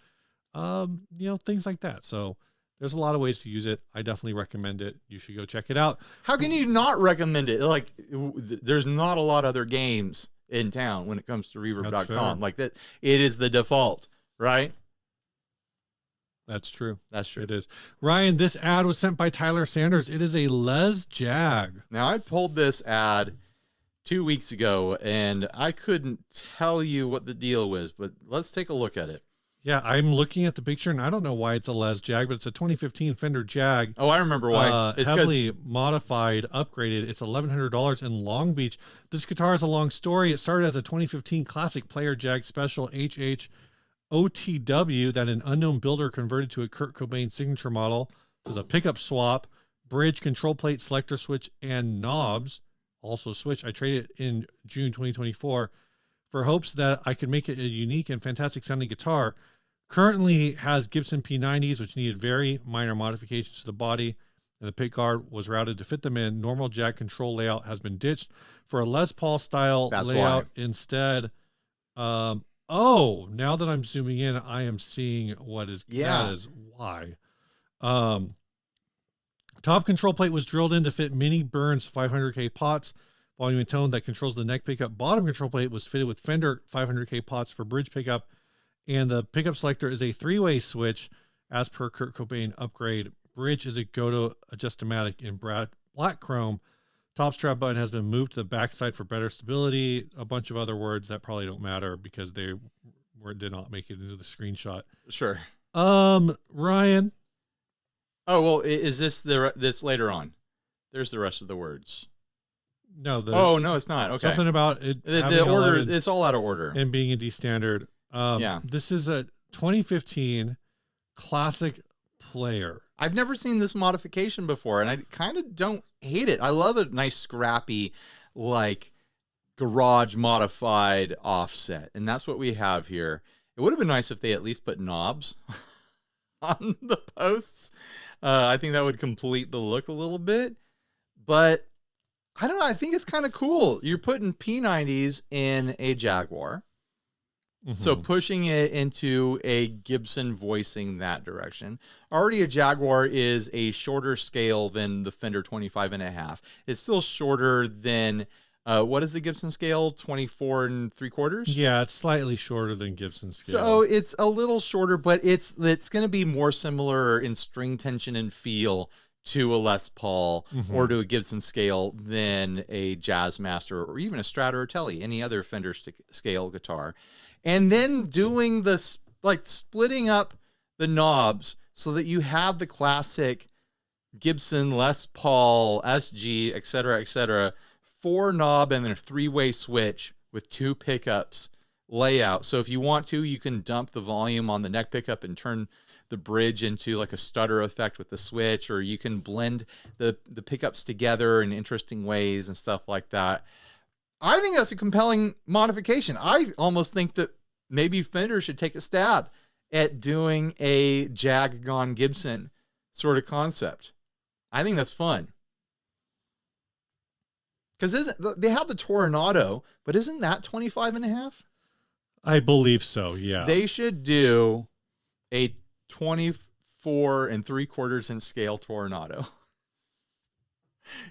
things like that. So there's a lot of ways to use it. I definitely recommend it. You should go check it out. How can you not recommend it? Like, there's not a lot of other games in town when it comes to reverb.com. Like that, it is the default, right? That's true. That's true. It is. Ryan, this ad was sent by Tyler Sanders. It is a Les Jag. Now, I pulled this ad 2 weeks ago, and I couldn't tell you what the deal was, but let's take a look at it. Yeah, I'm looking at the picture, and I don't know why it's a Les Jag, but it's a 2015 Fender Jag. Oh, I remember why. It's heavily modified, upgraded. It's $1,100 in Long Beach. This guitar is a long story. It started as a 2015 Classic Player Jag Special HH OTW that an unknown builder converted to a Kurt Cobain signature model. There's a pickup swap, bridge, control plate, selector switch, and knobs. Also switch. I traded it in June 2024 for hopes that I could make it a unique and fantastic sounding guitar. Currently has Gibson P90s, which needed very minor modifications to the body, and the pick guard was routed to fit them in. Normal Jag control layout has been ditched for a Les Paul style layout instead. Now that I'm zooming in, I am seeing that is why. Top control plate was drilled in to fit mini Burns 500K pots, volume and tone that controls the neck pickup. Bottom control plate was fitted with Fender 500K pots for bridge pickup, and the pickup selector is a 3-way switch as per Kurt Cobain upgrade. Bridge is a Goto Adjustomatic in black chrome. Top strap button has been moved to the backside for better stability. A bunch of other words that probably don't matter because they did not make it into the screenshot. Sure. Ryan. Oh, well, is this later on? There's the rest of the words. No. No, it's not. Okay. Something about it. The order, it's all out of order. And being a D standard. This is a 2015 Classic Player. I've never seen this modification before, and I kind of don't hate it. I love a nice scrappy, like garage modified offset, and that's what we have here. It would have been nice if they at least put knobs on the posts. I think that would complete the look a little bit, but I don't know. I think it's kind of cool. You're putting P90s in a Jaguar. Mm-hmm. So pushing it into a Gibson voicing that direction. Already a Jaguar is a shorter scale than the Fender 25.5. It's still shorter than, what is the Gibson scale? 24 3/4? Yeah, it's slightly shorter than Gibson scale. So it's a little shorter, but it's going to be more similar in string tension and feel to a Les Paul or to a Gibson scale than a Jazzmaster or even a Strat or a Tele, any other Fender scale guitar. And then doing this, like splitting up the knobs so that you have the classic Gibson, Les Paul, SG, et cetera, 4-knob and then a 3-way switch with 2 pickups layout. So if you want to, you can dump the volume on the neck pickup and turn the bridge into like a stutter effect with the switch, or you can blend the pickups together in interesting ways and stuff like that. I think that's a compelling modification. I almost think that maybe Fender should take a stab at doing a Jag gone Gibson sort of concept. I think that's fun. Because they have the Toronado, but isn't that 25.5? I believe so, yeah. They should do a 24 3/4 inch scale Toronado.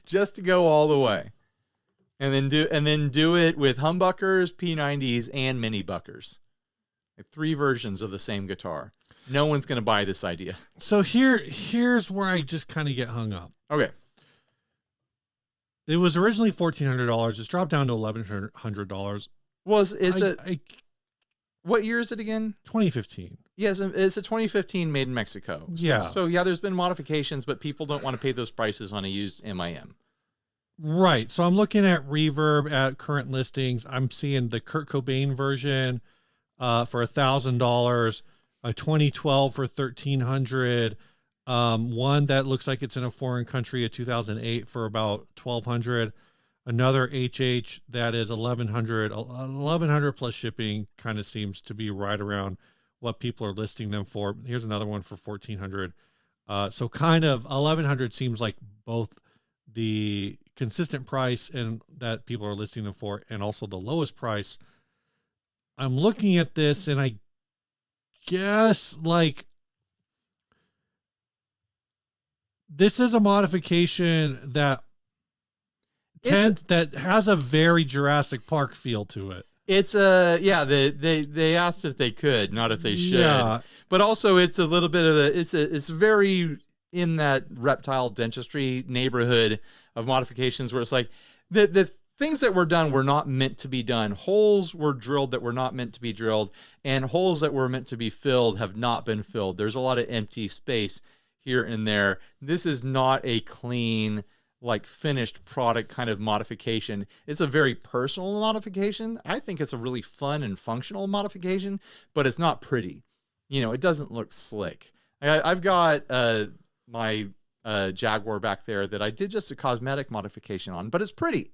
Just to go all the way. And then do it with humbuckers, P90s, and mini buckers. Like 3 versions of the same guitar. No one's going to buy this idea. So here's where I just kind of get hung up. Okay. It was originally $1,400. It's dropped down to $1,100. What year is it again? 2015. Yes, it's a 2015 made in Mexico. So there's been modifications, but people don't want to pay those prices on a used MIM. Right. So I'm looking at Reverb at current listings. I'm seeing the Kurt Cobain version for $1,000, a 2012 for $1,300, one that looks like it's in a foreign country, a 2008 for about $1,200, another HH that is $1,100 plus shipping. Kind of seems to be right around what people are listing them for. Here's another one for $1,400. So kind of $1,100 seems like both the consistent price and that people are listing them for, and also the lowest price. I'm looking at this and I guess like this is a modification that has a very Jurassic Park feel to it. It's they asked if they could, not if they should. Yeah. But also it's a little bit of it's very in that reptile dentistry neighborhood of modifications where it's like the things that were done were not meant to be done. Holes were drilled that were not meant to be drilled, and holes that were meant to be filled have not been filled. There's a lot of empty space here and there. This is not a clean, like finished product kind of modification. It's a very personal modification. I think it's a really fun and functional modification, but it's not pretty. You know, it doesn't look slick. I've got my Jaguar back there that I did just a cosmetic modification on, but it's pretty.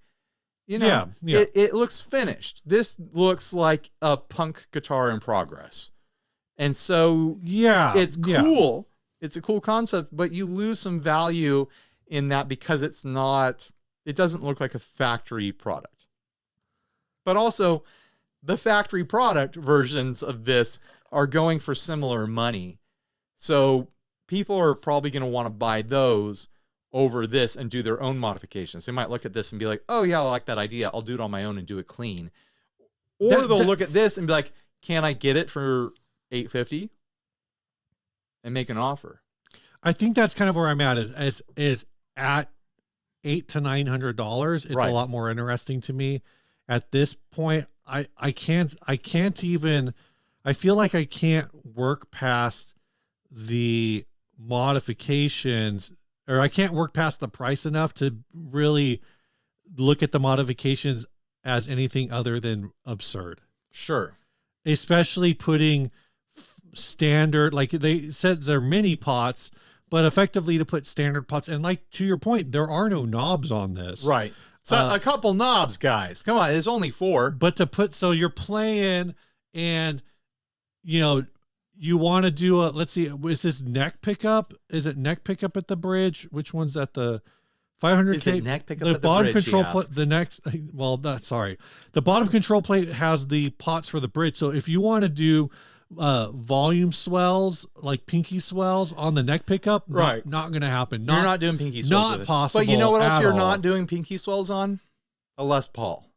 You know, it looks finished. This looks like a punk guitar in progress. And so it's cool. Yeah. It's a cool concept, but you lose some value in that because it doesn't look like a factory product. But also, the factory product versions of this are going for similar money. So people are probably going to want to buy those over this and do their own modifications. They might look at this and be like, oh yeah, I like that idea. I'll do it on my own and do it clean. Or they'll look at this and be like, can I get it for $850? And make an offer. I think that's kind of where I'm at is at $800 to $900. It's a lot more interesting to me at this point. I feel like I can't work past the modifications, or I can't work past the price enough to really look at the modifications as anything other than absurd. Sure. Especially putting standard, like they said, they're mini pots, but effectively to put standard pots. And like, to your point, there are no knobs on this. Right. So a couple knobs, guys. Come on. It's only 4. But to put, so you're playing and, you know, you want to do let's see, is this neck pickup? Is it neck pickup at the bridge? Which one's at the 500K? Is it neck pickup the at the bottom bridge, control plate, the next, the bottom control plate has the pots for the bridge. So if you want to do volume swells, like pinky swells on the neck pickup, not going to happen. You're not doing pinky swells. Not possible. But you know what else you're not doing pinky swells on? A Les Paul.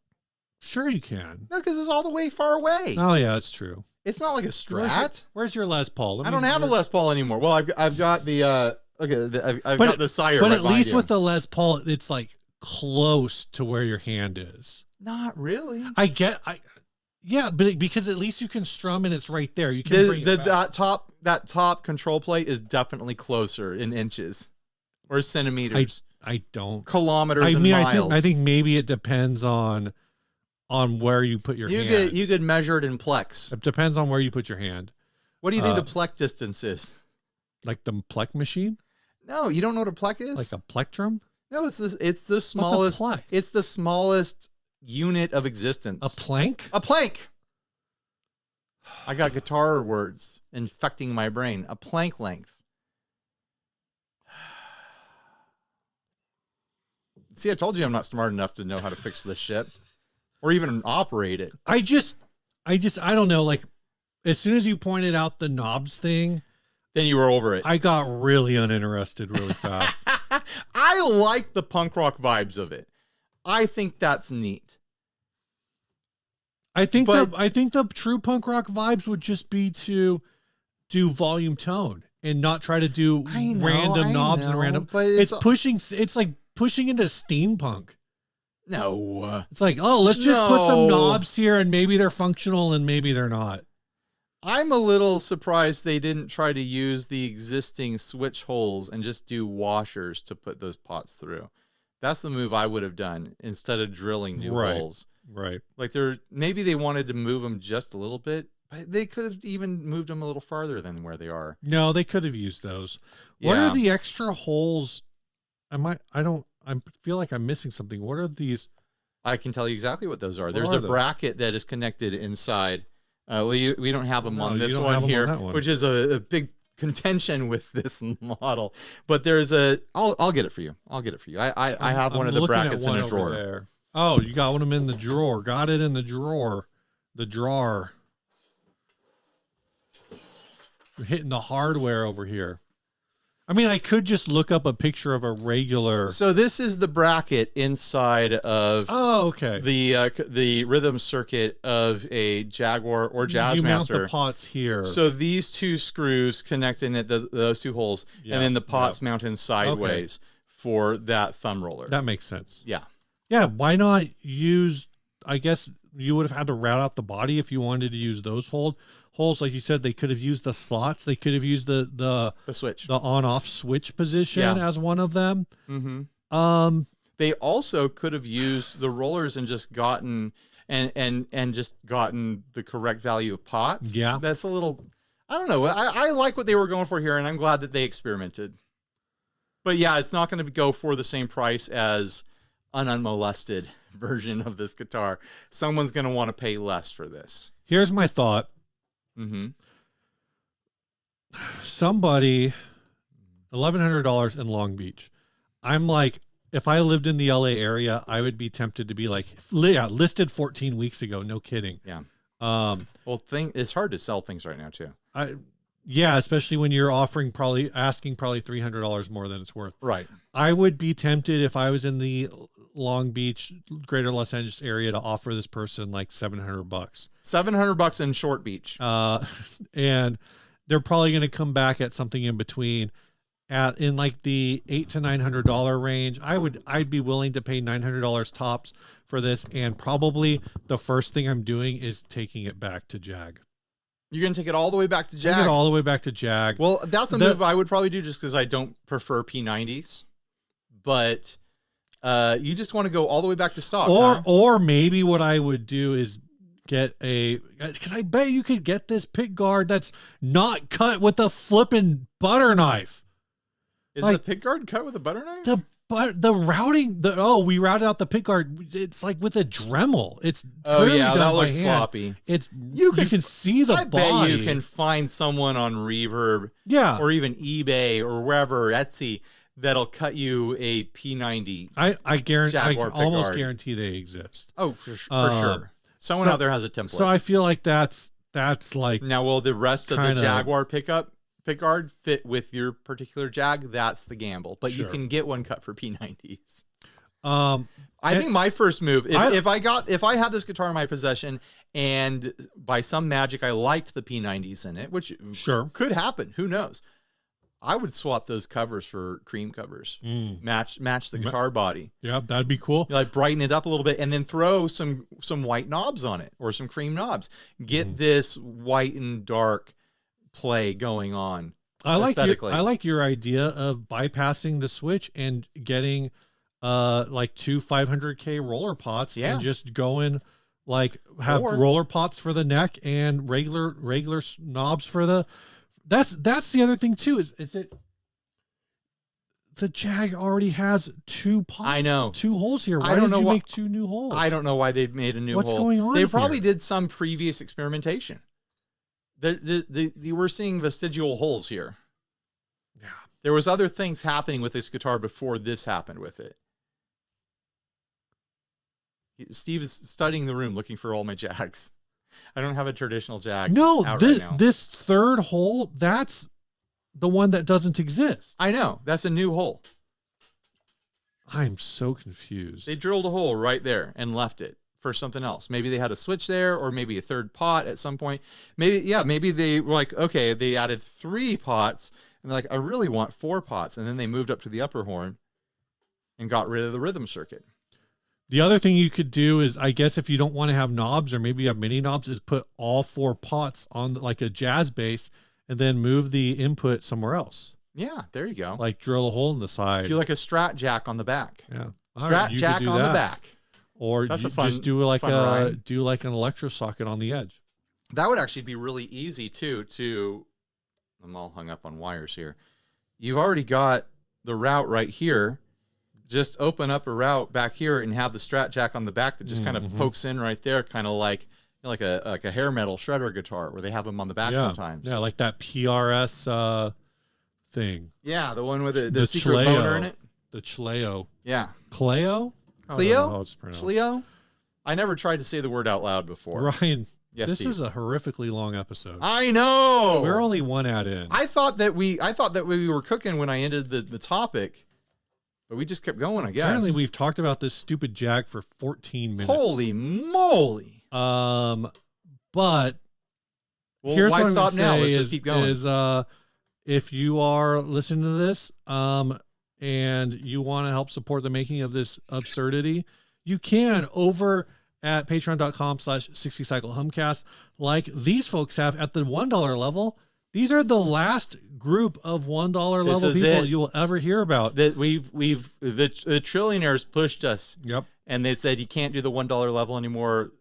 Sure you can. No, because it's all the way far away. Oh yeah, that's true. It's not like a Strat. Where's your Les Paul? I don't have a Les Paul anymore. Well, I've got the I've got the Sire. But at least with the Les Paul, it's like close to where your hand is. Not really. Yeah, but because at least you can strum and it's right there. You can bring it back. that top control plate is definitely closer in inches or centimeters. I don't kilometers. And miles. I think maybe it depends on where you put your hand. You could measure it in plex. It depends on where you put your hand. What do you think the plec distance is? Like the plec machine? No, you don't know what a plec is? Like a plectrum? No, it's the smallest. What's a plec? It's the smallest unit of existence. A plank? A plank. I got guitar words infecting my brain. A plank length. See, I told you I'm not smart enough to know how to fix this shit or even operate it. I don't know. Like, as soon as you pointed out the knobs thing, then you were over it. I got really uninterested really fast. I like the punk rock vibes of it. I think that's neat. I think the true punk rock vibes would just be to do volume tone and not try to do random knobs and random. But it's like pushing into steampunk. No. It's like, oh, let's just put some knobs here and maybe they're functional and maybe they're not. I'm a little surprised they didn't try to use the existing switch holes and just do washers to put those pots through. That's the move I would have done instead of drilling new holes. Right. Like maybe they wanted to move them just a little bit, but they could have even moved them a little farther than where they are. No, they could have used those. What are the extra holes? I feel like I'm missing something. What are these? I can tell you exactly what those are. There's a bracket that is connected inside. We don't have them on this one here, which is a big contention with this model. But there's I'll get it for you. I have one of the brackets in a drawer. There. Oh, you got one of them in the drawer. Got it in the drawer. The drawer. You're hitting the hardware over here. I mean, I could just look up a picture of a regular. So this is the bracket inside of the rhythm circuit of a Jaguar or Jazzmaster. You mount the pots here. So these two screws connect in at those two holes, and then the pots mount in sideways for that thumb roller. That makes sense. Yeah. Yeah, why not use, I guess you would have had to route out the body if you wanted to use those holes. Like you said, they could have used the slots. They could have used the switch, the on-off switch position as one of them. Mm-hmm. They also could have used the rollers and just gotten just gotten the correct value of pots. Yeah. That's a little, I don't know. I like what they were going for here, and I'm glad that they experimented. But yeah, it's not going to go for the same price as an unmolested version of this guitar. Someone's going to want to pay less for this. Here's my thought. Mm-hmm. Somebody, $1,100 in Long Beach. I'm like, if I lived in the LA area, I would be tempted to be like, listed 14 weeks ago. No kidding. Yeah. Well, it's hard to sell things right now too. Yeah, especially when you're asking probably $300 more than it's worth. Right. I would be tempted if I was in the Long Beach, greater Los Angeles area to offer this person like $700. $700 in Short Beach. And they're probably going to come back at something in between in like the $800 to $900 range. I'd be willing to pay $900 tops for this. And probably the first thing I'm doing is taking it back to Jag. You're going to take it all the way back to Jag? Take it all the way back to Jag. Well, that's a move I would probably do just because I don't prefer P90s. But you just want to go all the way back to stock. Or maybe what I would do is get because I bet you could get this pick guard that's not cut with a flipping butter knife. Is the pick guard cut with a butter knife? The routing, we routed out the pick guard. It's like with a Dremel. It's that looks sloppy. You can see the body. I bet you can find someone on Reverb, or even eBay or wherever, Etsy, that'll cut you a P90. I guarantee. I almost guarantee they exist. Oh, for sure. Someone out there has a template. So I feel like that's like, now. Will the rest of the Jaguar pick guard fit with your particular Jag? That's the gamble, but you can get one cut for P90s. I think my first move, if I had this guitar in my possession and by some magic I liked the P90s in it, which could happen, who knows? I would swap those covers for cream covers. Match the guitar body. Yeah, that'd be cool. Like brighten it up a little bit and then throw some white knobs on it or some cream knobs. Get this white and dark play going on. I like your idea of bypassing the switch and getting like two 500K roller pots and just going like have roller pots for the neck and regular knobs for the. That's the other thing too. Is it the Jag already has two pots? I know, 2 holes here. Why did you make 2 new holes? I don't know why they made a new hole. What's going on? They probably did some previous experimentation. You were seeing vestigial holes here. Yeah. There was other things happening with this guitar before this happened with it. Steve is studying the room looking for all my Jags. I don't have a traditional Jag. No, this third hole, that's the one that doesn't exist. I know. That's a new hole. I'm so confused. They drilled a hole right there and left it for something else. Maybe they had a switch there, or maybe a third pot at some point. Maybe they were like, okay, they added 3 pots, and they're like, I really want 4 pots. And then they moved up to the upper horn and got rid of the rhythm circuit. The other thing you could do is, I guess if you don't want to have knobs, or maybe you have mini knobs, is put all 4 pots on like a jazz bass and then move the input somewhere else. Yeah, there you go. Like drill a hole in the side. Do like a Strat Jack on the back. Yeah. Strat Jack on the back. Or that's just do like an electro socket on the edge. That would actually be really easy too. I'm all hung up on wires here. You've already got the route right here. Just open up a route back here and have the Strat Jack on the back that just kind of pokes in right there, kind of like a hair metal shredder guitar where they have them on the back sometimes. Yeah, like that PRS thing. Yeah, the one with the secret motor in it. The Chleo. Yeah. Cleo? Cleo? I never tried to say the word out loud before. Ryan, yes, this Steve. is a horrifically long episode. I know. We're only 1 ad in. I thought that we were cooking when I ended the topic. But we just kept going, I guess. Apparently, we've talked about this stupid Jag for 14 minutes. Holy moly! But here's why stop now? Let's just keep going. If you are listening to this, and you want to help support the making of this absurdity, you can over at patreon.com/60cyclehomecast, like these folks have at the $1 level. These are the last group of $1 level people you will ever hear about. That the trillionaires pushed us. Yep. And they said you can't do the $1 level anymore.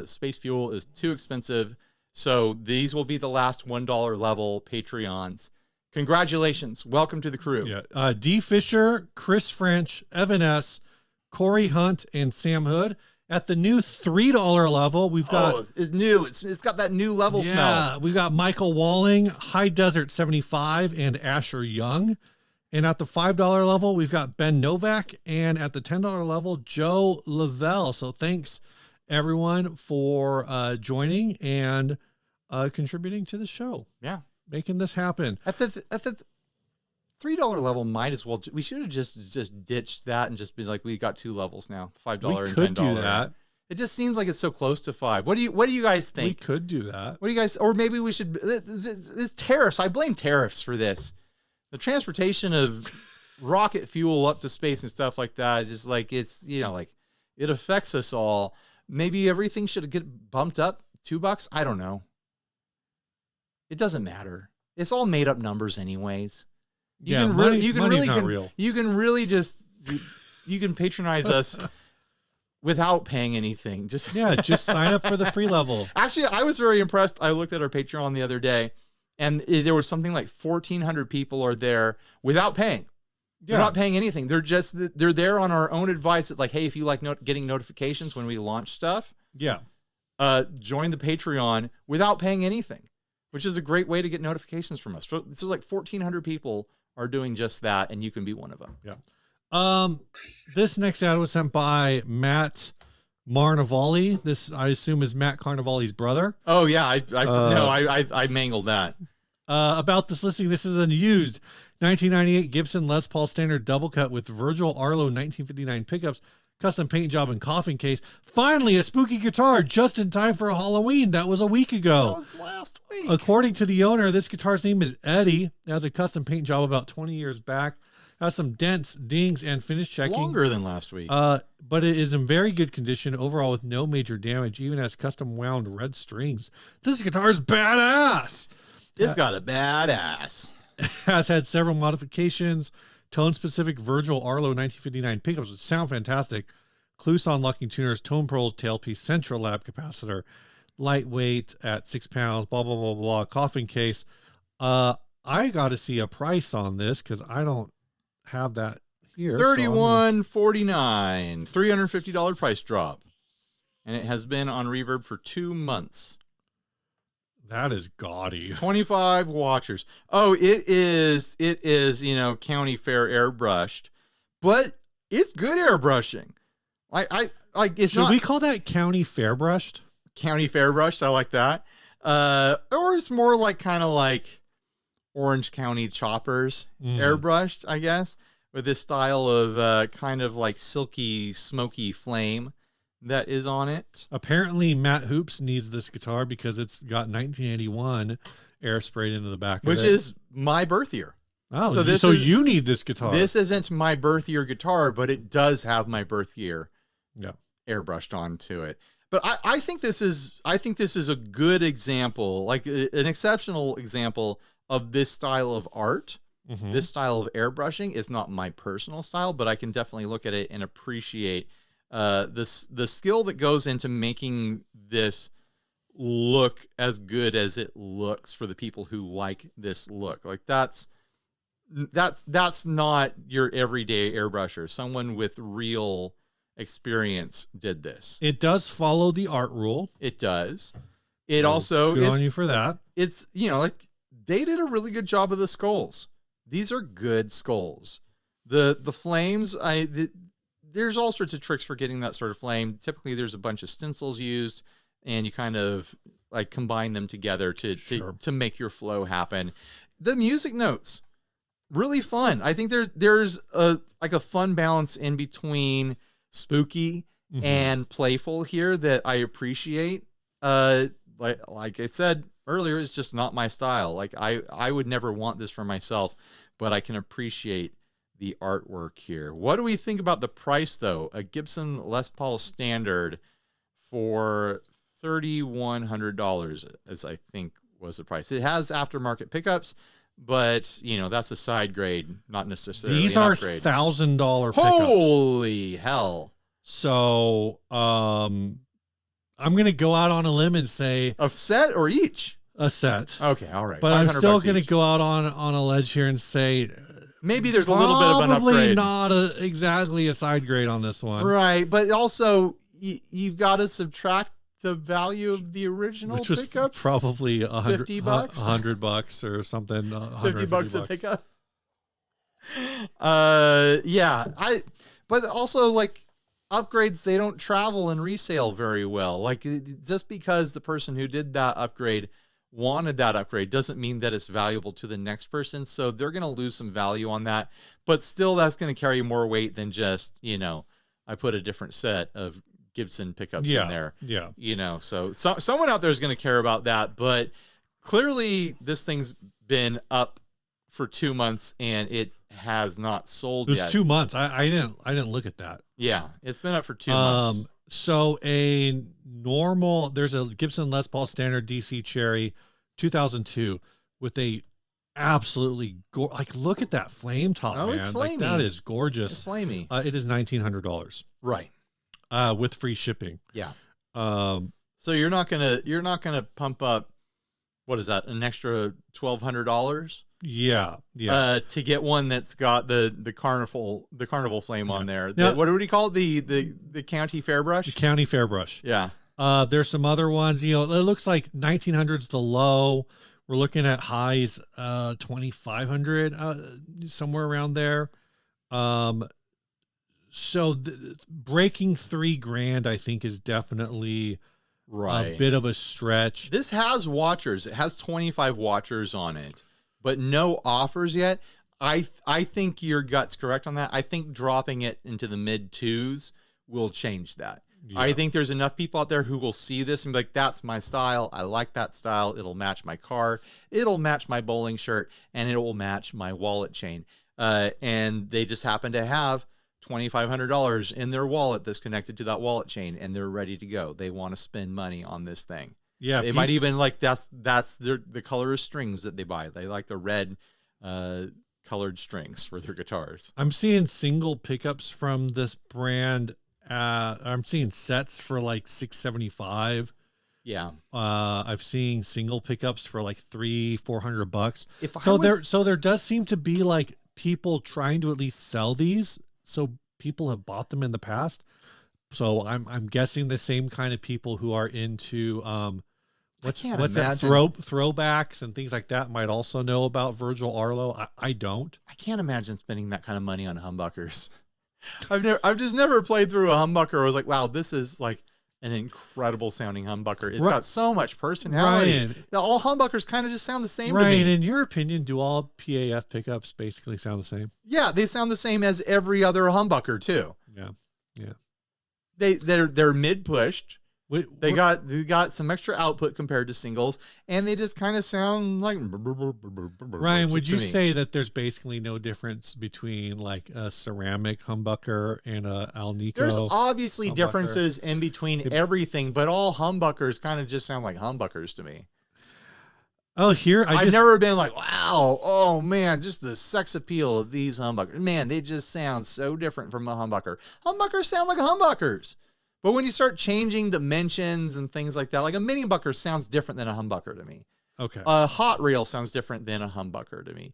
Space fuel is too expensive. So these will be the last $1 level Patreons. Congratulations. Welcome to the crew. Yeah. D. Fisher, Chris French, Evan S., Corey Hunt, and Sam Hood. At the new $3 level, we've got... it's new. It's got that new level smell. Yeah, we've got Michael Walling, High Desert 75, and Asher Young. And at the $5 level, we've got Ben Novak. And at the $10 level, Joe Lavelle. So thanks, everyone, for joining and contributing to the show. Yeah. Making this happen. At the $3 level, might as well. We should have just ditched that and just been like, we got 2 levels now, $5 and $10. We could do that. It just seems like it's so close to 5. What do you guys think? We could do that. What do you guys? Or maybe we should. This tariffs. I blame tariffs for this. The transportation of rocket fuel up to space and stuff like that. Just like it's like it affects us all. Maybe everything should get bumped up $2. I don't know. It doesn't matter. It's all made up numbers anyways. You can really just patronize us without paying anything. Just sign up for the free level. Actually, I was very impressed. I looked at our Patreon the other day, and there was something like 1,400 people are there without paying. They're not paying anything. They're there on our own advice. Like, hey, if you like getting notifications when we launch stuff, join the Patreon without paying anything, which is a great way to get notifications from us. So this is like 1,400 people are doing just that, and you can be one of them. Yeah. This next ad was sent by Matt Marnavali. This, I assume, is Matt Carnavali's brother. Oh yeah, I mangled that. About this listing, this is a used 1998 Gibson Les Paul Standard double cut with Virgil Arlo 1959 pickups, custom paint job, and coffin case. Finally, a spooky guitar just in time for Halloween. That was a week ago. That was last week. According to the owner, this guitar's name is Eddie. It has a custom paint job about 20 years back. Has some dents, dings, and finish checking. Longer than last week. But it is in very good condition overall with no major damage. Even has custom wound red strings. This guitar is badass. It's got a badass. Has had several modifications. Tone-specific Virgil Arlo 1959 pickups which sound fantastic. Kluson locking tuners, tone pearls, tailpiece, central lab capacitor, lightweight at 6 pounds, blah, blah, blah, blah, coffin case. I got to see a price on this because I don't have that here. $31.49, $350 price drop. And it has been on Reverb for 2 months. That is gaudy. 25 watchers. Oh, it is, county fair airbrushed, but it's good airbrushing. Should we call that county fair brushed? County fair brushed. I like that. Or it's more like kind of like Orange County choppers airbrushed, I guess, with this style of kind of like silky, smoky flame that is on it. Apparently Matt Hoops needs this guitar because it's got 1981 air sprayed into the back of it. Which is my birth year. Oh, so you need this guitar. This isn't my birth year guitar, but it does have my birth year airbrushed onto it. But I think this is a good example, like an exceptional example of this style of art. This style of airbrushing is not my personal style, but I can definitely look at it and appreciate the skill that goes into making this look as good as it looks for the people who like this look. Like that's not your everyday airbrusher. Someone with real experience did this. It does follow the art rule. It does. It also good on you for that. It's like they did a really good job of the skulls. These are good skulls. The flames, there's all sorts of tricks for getting that sort of flame. Typically, there's a bunch of stencils used, and you kind of like combine them together to make your flow happen. The music notes, really fun. I think there's a fun balance in between spooky and playful here that I appreciate. Like I said earlier, it's just not my style. Like I would never want this for myself, but I can appreciate the artwork here. What do we think about the price, though? A Gibson Les Paul Standard for $3,100, as I think was the price. It has aftermarket pickups, but you know that's a side grade, not necessarily. These an are upgrade. $1,000 pickups. Holy hell! So I'm gonna go out on a limb and say A set or each? a set. Okay, all right. But I'm still $500 gonna each. go out on a ledge here and say Maybe there's a little bit of an probably upgrade. not exactly a side grade on this one. Right, but also you've got to subtract the value of the original Which was pickups. probably $50 bucks? $100 or something. 50 bucks a pickup. But also like upgrades, they don't travel and resale very well. Like just because the person who did that upgrade wanted that upgrade doesn't mean that it's valuable to the next person. So they're going to lose some value on that, but still that's going to carry more weight than just, I put a different set of Gibson pickups in there. Yeah. So someone out there is going to care about that, but clearly this thing's been up for 2 months and it has not sold It yet. was 2 months. I didn't look at that. Yeah, it's been up for 2 months. So there's a Gibson Les Paul Standard DC Cherry 2002 with a absolutely look at that flame top, man. It's flamey. Like, that is gorgeous. It's flamey. It is $1,900. Right. With free shipping. Yeah. Um, So you're not gonna pump up, what is that, an extra $1,200? yeah. To get one that's got the carnival flame on there. Now- What do you call it? The county fairbrush? The County Fairbrush. Yeah. There's some other ones, it looks like 1900's the low. We're looking at highs, 2,500, somewhere around there. So breaking $3,000, I think, is definitely a bit of a stretch. This has watchers. It has 25 watchers on it, but no offers yet. I think your gut's correct on that. I think dropping it into the mid twos will change that. Yeah. I think there's enough people out there who will see this and be like, that's my style. I like that style. It'll match my car. It'll match my bowling shirt, and it will match my wallet chain. And they just happen to have $2,500 in their wallet that's connected to that wallet chain, and they're ready to go. They want to spend money on this thing. Yeah. It might even that's the color of strings that they buy. They like the red colored strings for their guitars. I'm seeing single pickups from this brand. I'm seeing sets for like $675. Yeah. I've seen single pickups for like $300-400. If there does seem to be like people trying to at least sell these. So people have bought them in the past. So I'm guessing the same kind of people who are into what's that throwbacks and things like that might also know about Virgil Arlo. I don't. I can't imagine spending that kind of money on humbuckers. I've just never played through a humbucker. I was like, wow, this is like an incredible sounding humbucker. It's got so much personality. Ryan, All humbuckers kind of just sound the same to Ryan, me. in your opinion, do all PAF pickups basically sound the same? Yeah, they sound the same as every other humbucker too. Yeah. They're mid pushed. They What- got some extra output compared to singles, and they just kind of sound like Ryan, would you say that there's basically no difference between like a ceramic humbucker and a Alnico? there's obviously humbucker? differences in between everything, but all humbuckers kind of just sound like humbuckers to me. Oh, here I've never been like, wow, oh man, just the sex appeal of these humbuckers. Man, they just sound so different from a humbucker. Humbuckers sound like humbuckers. But when you start changing dimensions and things like that, like a mini humbucker sounds different than a humbucker to me. Okay. A hot rail sounds different than a humbucker to me.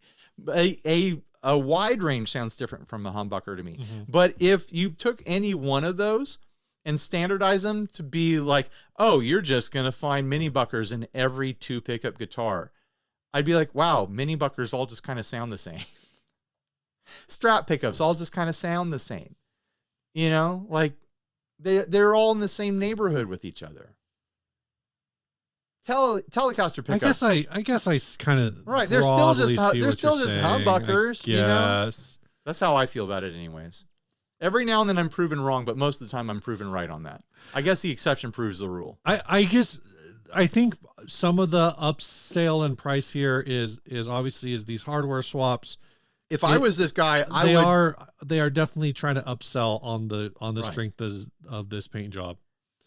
A wide range sounds different from a humbucker to me. Mm-hmm. But if you took any one of those and standardize them to be like, oh, you're just going to find mini buckers in every 2 pickup guitar, I'd be like, wow, mini buckers all just kind of sound the same. Strap pickups all just kind of sound the same. Like they're all in the same neighborhood with each other. Telecaster pickups. I guess I kind of right. They're still just saying. humbuckers. Yes. That's how I feel about it, anyways. Every now and then I'm proven wrong, but most of the time I'm proven right on that. I guess the exception proves the rule. I think some of the upsale in price here is obviously these hardware swaps if I was this guy, they are definitely trying to upsell on the Right. strength of this paint job.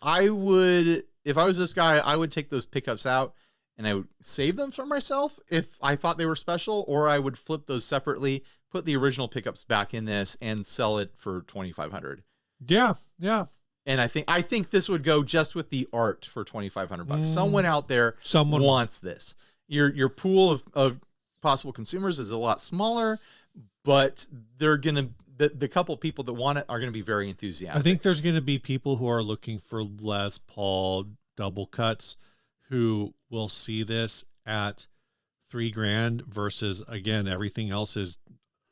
I would, if I was this guy, I would take those pickups out and I would save them for myself if I thought they were special, or I would flip those separately, put the original pickups back in this and sell it for $2,500. Yeah. Yeah. And I think this would go just with the art for $2,500. Someone out there wants this. Your pool of possible consumers is a lot smaller, but they're going to, the couple people that want it are going to be very enthusiastic. I think there's going to be people who are looking for Les Paul double cuts who will see this at $3,000 versus, again, everything else is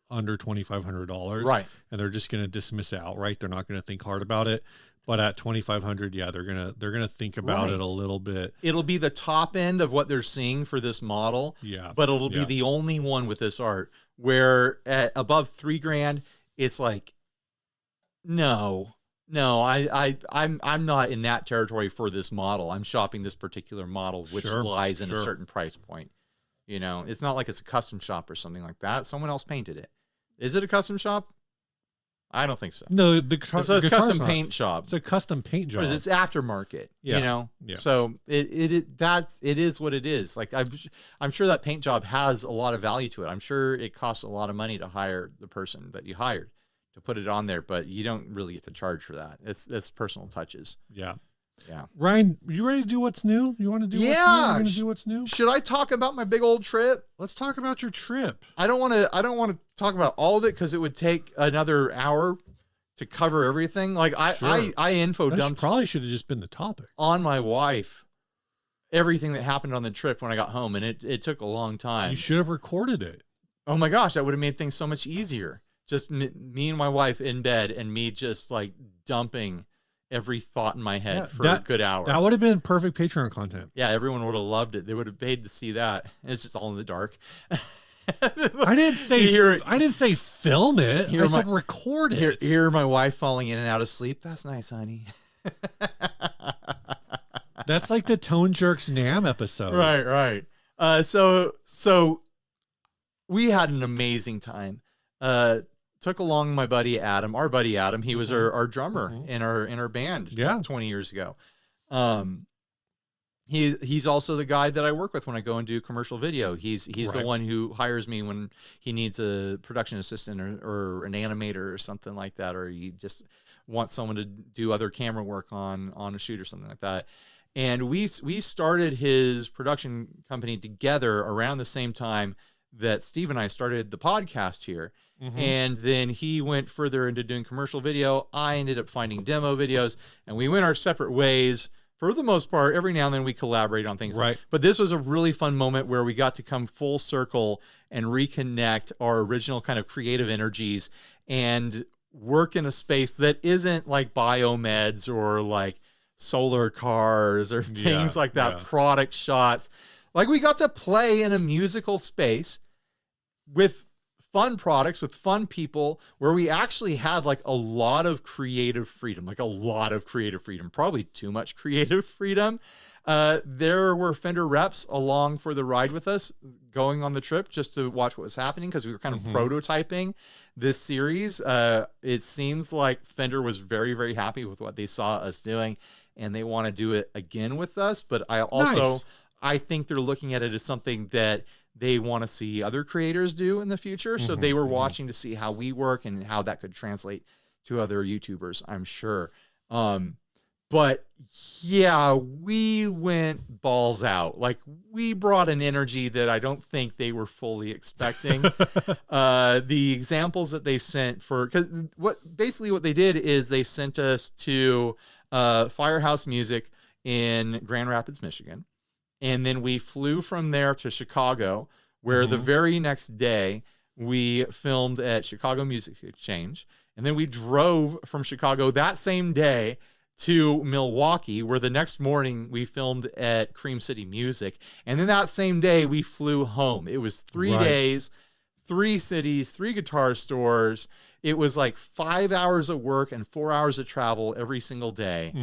under $2,500. Right. And they're just going to dismiss it outright. They're not going to think hard about it. But at $2,500, yeah, they're gonna think about it a little bit. It'll be the top end of what they're seeing for this model. Yeah. But it'll be the only one with this art, where at above $3,000, it's like, no, I'm not in that territory for this model. I'm shopping this particular model, which lies in a certain price point. You know, it's not like it's a custom shop or something like that. Someone else painted it. Is it a custom shop? I don't think so. No, it's a custom paint shop. It's a custom paint job. It's aftermarket. Yeah. You know. Yeah. So it is what it is. Like I'm sure that paint job has a lot of value to it. I'm sure it costs a lot of money to hire the person that you hired to put it on there, but you don't really get to charge for that. It's personal touches. Yeah. Yeah. Ryan, you ready to do what's new? You want to do what's new? You're gonna do what's new? Should I talk about my big old trip? Let's talk about your trip. I don't want to talk about all of it because it would take another hour to cover everything. Like I info dumped probably should have just been the topic on my wife, everything that happened on the trip when I got home, and it took a long time. You should have recorded it. Oh my gosh, that would have made things so much easier. Just me and my wife in bed and me just like dumping every thought in my head for a good hour. That would have been perfect Patreon content. Yeah, everyone would have loved it. They would have paid to see that. It's just all in the dark. I didn't say film it. I said record it. Hear my wife falling in and out of sleep. That's nice, honey. That's like the Tone Jerks Nam episode. Right. So we had an amazing time. Took along my buddy Adam, our buddy Adam. He was our drummer in our band 20 years ago. He's also the guy that I work with when I go and do commercial video. He's the one who hires me when he needs a production assistant or an animator or something like that, or he just wants someone to do other camera work on a shoot or something like that. And we started his production company together around the same time that Steve and I started the podcast here. And then he went further into doing commercial video. I ended up finding demo videos, and we went our separate ways. For the most part, every now and then we collaborate on things. Right. But this was a really fun moment where we got to come full circle and reconnect our original kind of creative energies and work in a space that isn't like biomeds or like solar cars or things like that, product shots. Like we got to play in a musical space with fun products, with fun people, where we actually had like a lot of creative freedom, probably too much creative freedom. There were Fender reps along for the ride with us going on the trip just to watch what was happening because we were kind of prototyping this series. It seems like Fender was very, very happy with what they saw us doing and they want to do it again with us. But I think they're looking at it as something that they want to see other creators do in the future. So they were watching to see how we work and how that could translate to other YouTubers, I'm sure. But yeah, we went balls out. Like we brought an energy that I don't think they were fully expecting. The examples that they sent because what they did is they sent us to Firehouse Music in Grand Rapids, Michigan. And then we flew from there to Chicago, where the very next day we filmed at Chicago Music Exchange. And then we drove from Chicago that same day to Milwaukee, where the next morning we filmed at Cream City Music. And then that same day we flew home. It was 3 days, 3 cities, 3 guitar stores. It was like 5 hours of work and 4 hours of travel every single day.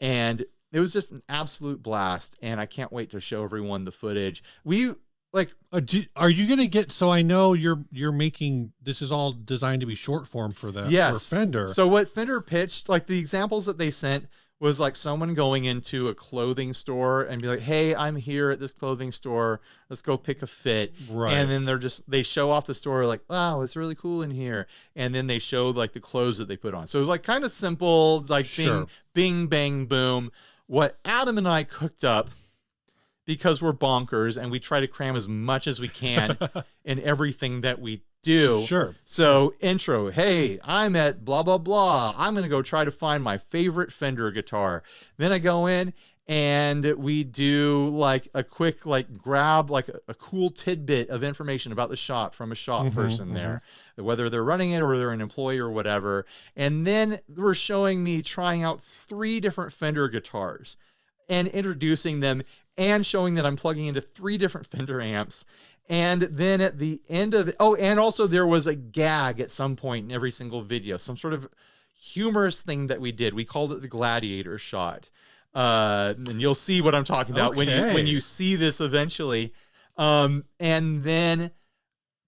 And it was just an absolute blast, and I can't wait to show everyone the footage. We like, Are you going to get, so I know you're making, this is all designed to be short form for that, yes. for Fender. So what Fender pitched, like the examples that they sent was like someone going into a clothing store and be like, hey, I'm here at this clothing store. Let's go pick a fit. Right. And then they show off the store like, wow, it's really cool in here. And then they show like the clothes that they put on. So it was like kind of simple, like Sure. bing, bang, boom. What Adam and I cooked up, because we're bonkers and we try to cram as much as we can in everything that we do. Sure. So intro, hey, I'm at blah, blah, blah. I'm going to go try to find my favorite Fender guitar. Then I go in and we do like a quick, like grab like a cool tidbit of information about the shop from a shop person there, whether they're running it or they're an employee or whatever. And then we're showing me trying out 3 different Fender guitars and introducing them and showing that I'm plugging into 3 different Fender amps. And then at the end of it, oh, and also there was a gag at some point in every single video, some sort of humorous thing that we did. We called it the gladiator shot. And you'll see what I'm talking about when you see this eventually. And then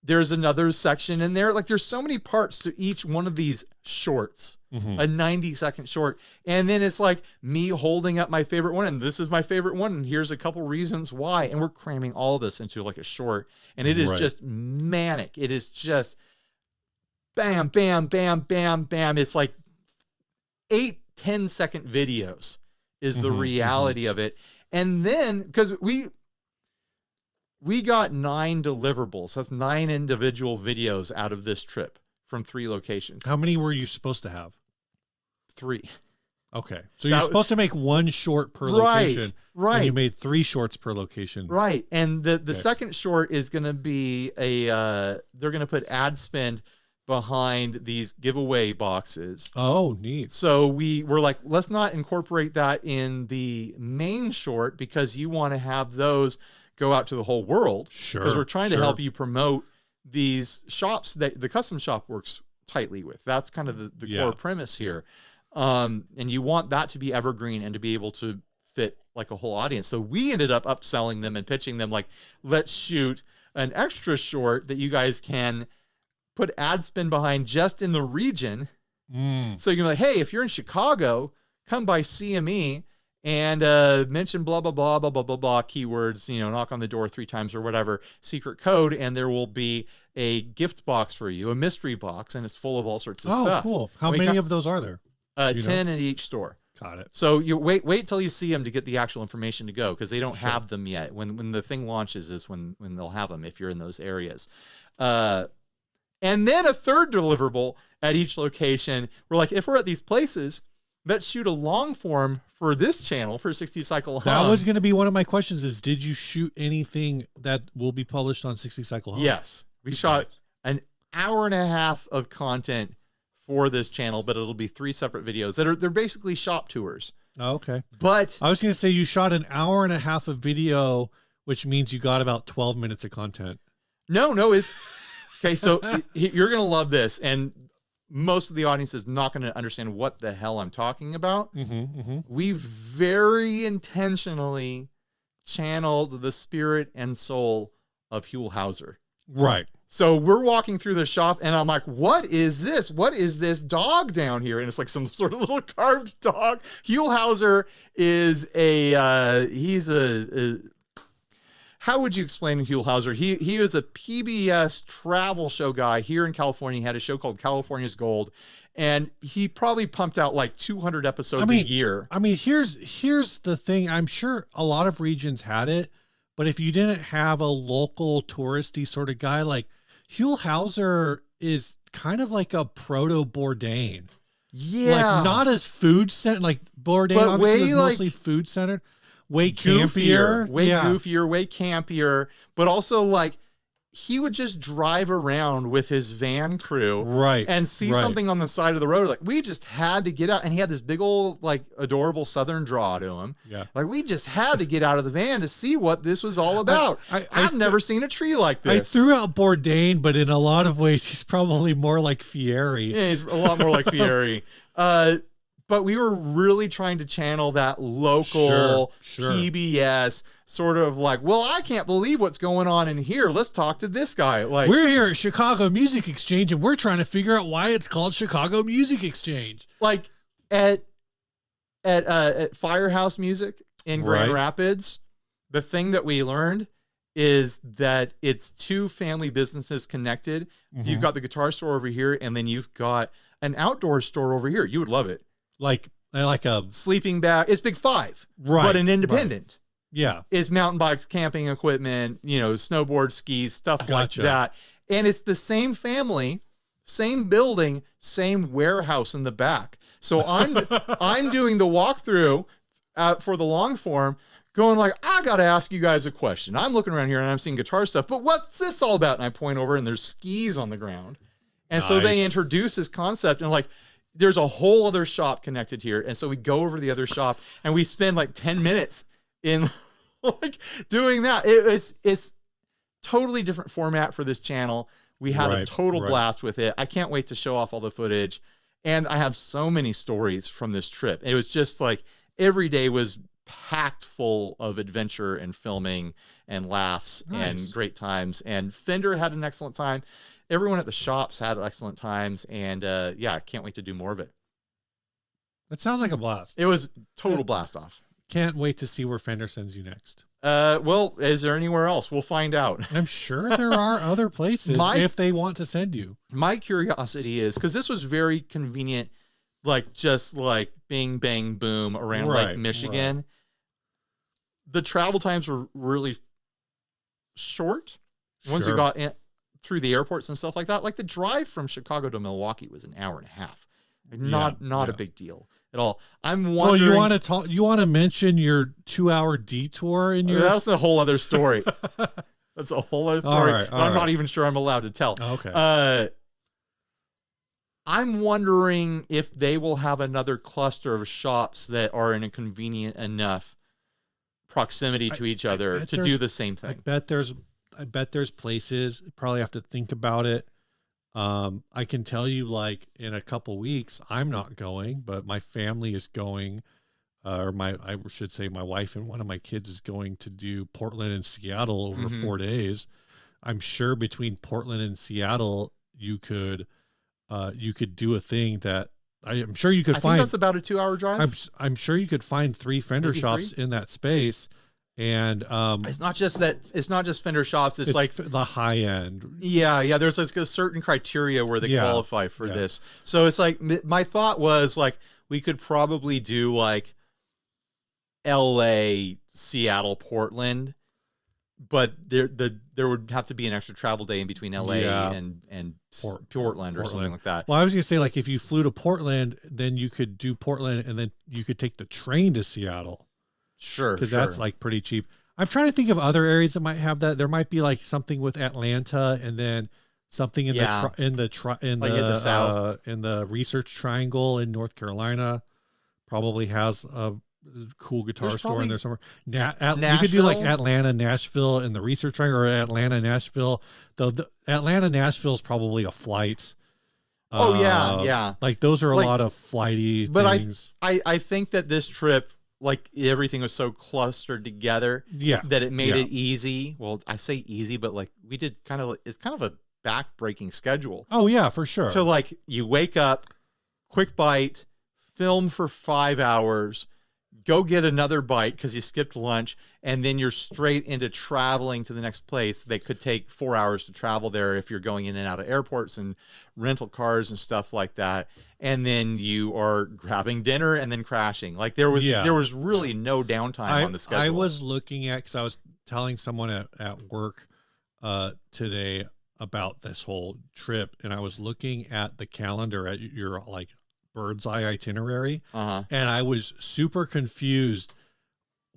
there's another section in there. Like there's so many parts to each one of these shorts, a 90-second short. And then it's like me holding up my favorite one. And this is my favorite one. And here's a couple reasons why. And we're cramming all this into like a short. And it is just manic. It is just bam, bam, bam, bam, bam. It's like 8-10-second videos is the reality of it. And then, because we got 9 deliverables. That's 9 individual videos out of this trip from 3 locations. How many were you supposed to have? 3. Okay. So you're supposed to make 1 short per location. Right. And you made 3 shorts per location. Right. And the second short is going to be they're going to put ad spend behind these giveaway boxes. Oh, neat. So we're like, let's not incorporate that in the main short because you want to have those go out to the whole world. Sure. Because we're trying to help you promote these shops that the custom shop works tightly with. That's kind of the core premise here. And you want that to be evergreen and to be able to fit like a whole audience. So we ended up upselling them and pitching them like, let's shoot an extra short that you guys can put ad spend behind just in the region. So you can be like, hey, if you're in Chicago, come by CME and mention blah, blah, blah, blah, blah, blah, blah, keywords, knock on the door 3 times or whatever, secret code, and there will be a gift box for you, a mystery box, and it's full of all sorts of stuff. Oh, cool. How many of those are there? 10 in each store. Got it. So you wait till you see them to get the actual information to go, because they don't have them yet. When the thing launches is when they'll have them if you're in those areas. And then a third deliverable at each location. We're like, if we're at these places, let's shoot a long form for this channel for 60 Cycle Hum. That was going to be one of my questions is, did you shoot anything that will be published on 60 Cycle Hum? Yes. We shot an hour and a half of content for this channel, but it'll be 3 separate videos they're basically shop tours. Oh, okay. But I was going to say you shot an hour and a half of video, which means you got about 12 minutes of content. No, it's okay. So you're going to love this. And most of the audience is not going to understand what the hell I'm talking about. We very intentionally channeled the spirit and soul of Huell Hauser. Right. So we're walking through the shop and I'm like, what is this? What is this dog down here? And it's like some sort of little carved dog. Huell Hauser is he's a how would you explain Huell Hauser? He was a PBS travel show guy here in California. He had a show called California's Gold, and he probably pumped out like 200 episodes a year. I mean, here's the thing. I'm sure a lot of regions had it, but if you didn't have a local touristy sort of guy, like Huell Hauser is kind of like a proto Bourdain. Yeah. Like not as food centered, like Bourdain but obviously was mostly food centered. Way campier, way goofier, way campier, but also like he would just drive around with his van crew, right, and see something on the side of the road. Like we just had to get out, and he had this big old like adorable Southern draw to him. Yeah, like we just had to get out of the van to see what this was all about. I've never seen a tree like this. I threw out Bourdain, but in a lot of ways, he's probably more like Fieri. Yeah, he's a lot more like Fieri. but we were really trying to channel that local Sure. PBS sort of like, well, I can't believe what's going on in here. Let's talk to this guy. Like, We're here at Chicago Music Exchange, and we're trying to figure out why it's called Chicago Music Exchange. like at Firehouse Music in Grand Right. Rapids, the thing that we learned is that it's two family businesses connected. You've got the guitar store over here, and then you've got an outdoor store over here. You would love it. Like a Sleeping bag. It's Big Five, right, but an independent. yeah. Is mountain bikes, camping equipment, snowboard, skis, stuff Gotcha. like that. And it's the same family, same building, same warehouse in the back. So I'm doing the walkthrough for the long form, going like, I got to ask you guys a question. I'm looking around here and I'm seeing guitar stuff, but what's this all about? And I point over and there's skis on the ground. And so they Nice. introduce this concept and like, there's a whole other shop connected here. And so we go over to the other shop and we spend like 10 minutes in like doing that. It's totally different format for this channel. We had a total blast with it. I can't wait to show off all the footage. And I have so many stories from this trip. It was just like every day was packed full of adventure and filming and laughs and great times. And Fender had an excellent time. Everyone at the shops had excellent times. And yeah, I can't wait to do more of it. That sounds like a blast. It was total blast off. Can't wait to see where Fender sends you next. Well, is there anywhere else? We'll find out. I'm sure there are other places if they want to send you. My curiosity is, because this was very convenient, like just like bing, bang, boom around Lake Michigan. Right. The travel times were really short once you got through the airports and stuff like that. Like the drive from Chicago to Milwaukee was an hour and a half. Like not a big deal at all. I'm wondering. Well, you want to mention your 2-hour detour in your. That's a whole other story. That's a whole other story. All right. I'm not even sure I'm allowed to tell. Okay. I'm wondering if they will have another cluster of shops that are in a convenient enough proximity to each other to do the same thing. I bet there's places. Probably have to think about it. I can tell you, like in a couple weeks, I'm not going, but my family is going, I should say my wife and one of my kids is going to do Portland and Seattle over 4 days. I'm sure between Portland and Seattle, you could do a thing that I'm sure you could find. I think that's about a 2-hour drive. I'm sure you could find 3 Fender shops in that space. And it's not just Fender shops. It's like the high end. Yeah. There's like a certain criteria where they qualify for this. So it's like my thought was like we could probably do like LA, Seattle, Portland, but there would have to be an extra travel day in between LA and Portland or something like that. Well, I was gonna say like if you flew to Portland, then you could do Portland and then you could take the train to Seattle. Sure, because that's like pretty cheap. I'm trying to think of other areas that might have that. There might be like something with Atlanta, and then something in the south, in the Research Triangle in North Carolina. Probably has a cool guitar store in there somewhere. You could do like Atlanta, Nashville, in the Research Triangle, or Atlanta, Nashville. Though the Atlanta, Nashville is probably a flight. Oh yeah. Like those are a lot of flighty things. I think that this trip, like everything was so clustered together that it made it easy. Well, I say easy, but like we did it's kind of a back-breaking schedule. Oh yeah, for sure. So like you wake up, quick bite, film for 5 hours, go get another bite because you skipped lunch, and then you're straight into traveling to the next place. They could take 4 hours to travel there if you're going in and out of airports and rental cars and stuff like that. And then you are grabbing dinner and then crashing. Like there was really no downtime on the schedule. I was looking at, because I was telling someone at work today about this whole trip, and I was looking at the calendar at your like bird's eye itinerary, and I was super confused.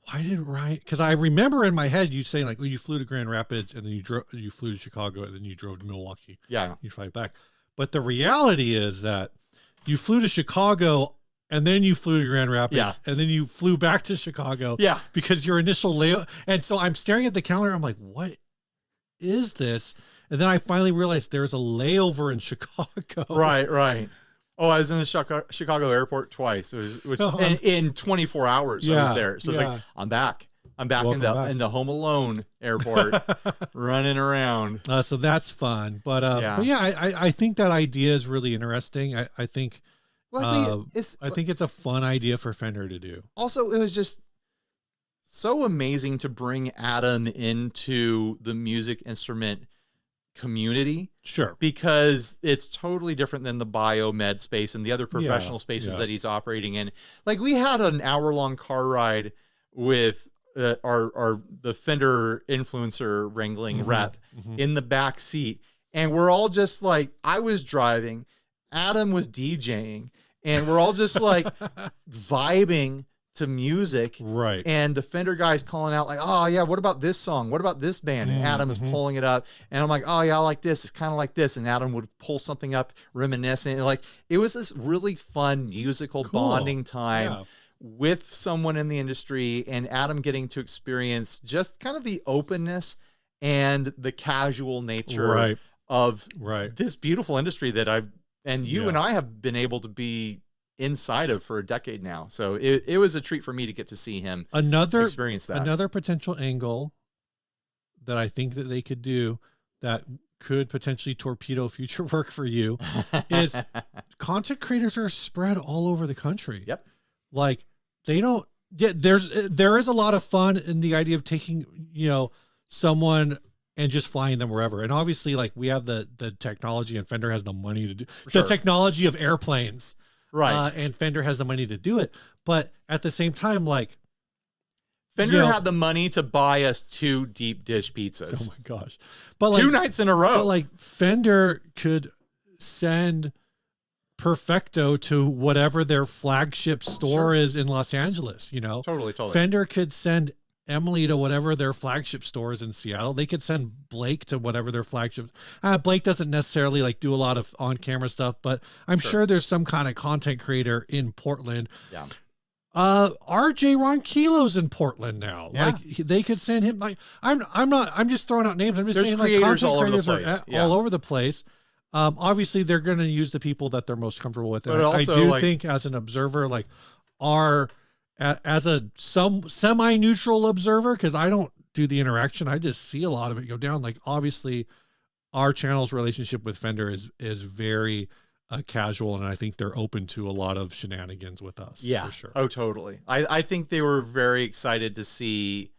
Why did Ryan? Because I remember in my head you saying like, "Oh, you flew to Grand Rapids and then you flew to Chicago and then you drove to Milwaukee. Yeah, you fly back." But the reality is that you flew to Chicago and then you flew to Grand Rapids and then you flew back to Chicago. Yeah, because your initial layover. And so I'm staring at the calendar. I'm like, "What is this?" And then I finally realized there's a layover in Chicago. Right. Oh, I was in the Chicago airport twice. Which in 24 hours I was there. So it's like, I'm back. I'm back in the Home Alone airport, running around. So that's fun. But I think that idea is really interesting. I think, I think it's a fun idea for Fender to do. Also, it was just so amazing to bring Adam into the music instrument community. Sure. Because it's totally different than the biomed space and the other professional spaces that he's operating in. Like, we had an hour-long car ride with the Fender influencer wrangling rep in the back seat. And we're all just like, I was driving, Adam was DJing, and we're all just like vibing to music. Right. And the Fender guy's calling out like, oh yeah, what about this song? What about this band? And Adam is pulling it up. And I'm like, oh yeah, I like this. It's kind of like this. And Adam would pull something up reminiscent. And like, it was this really fun musical bonding time with someone in the industry, and Adam getting to experience just kind of the openness and the casual nature of this beautiful industry that you and I have been able to be inside of for a decade now. So it was a treat for me to get to see him experience that. Another potential angle that I think that they could do that could potentially torpedo future work for you is content creators are spread all over the country. Yep. Like, they don't there is a lot of fun in the idea of taking, someone and just flying them wherever. And obviously, like, we have the technology, and Fender has the money to do the technology of airplanes. Right. And Fender has the money to do it. But at the same time, like, Fender had the money to buy us 2 deep dish pizzas. Oh my gosh. But like, 2 nights in a row. But like, Fender could send Perfecto to whatever their flagship store is in Los Angeles, Totally. Fender could send Emily to whatever their flagship store is in Seattle. They could send Blake to whatever their flagship. Blake doesn't necessarily like do a lot of on-camera stuff, but I'm sure there's some kind of content creator in Portland. Yeah. RJ Ronquillo's in Portland now. Yeah. Like, they could send him. Like, I'm just throwing out names. I'm just saying, like, content creators are all over the place. Obviously they're going to use the people that they're most comfortable with. And but also, I do think, as an observer, like, as a semi-neutral observer, because I don't do the interaction, I just see a lot of it go down. Like, obviously our channel's relationship with Fender is very casual, and I think they're open to a lot of shenanigans with us. Yeah, for sure. Oh, totally. I think they were very excited to see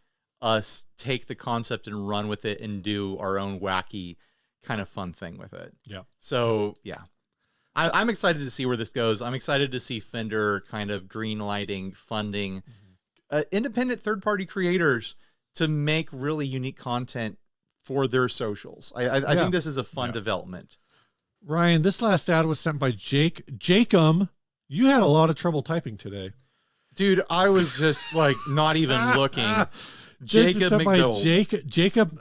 us take the concept and run with it and do our own wacky kind of fun thing with it. Yeah. So yeah, I'm excited to see where this goes. I'm excited to see Fender kind of green lighting, funding independent third-party creators to make really unique content for their socials. I think this is a fun development. Ryan, this last ad was sent by Jacob. You had a lot of trouble typing today. Dude, I was just like not even looking. Jacob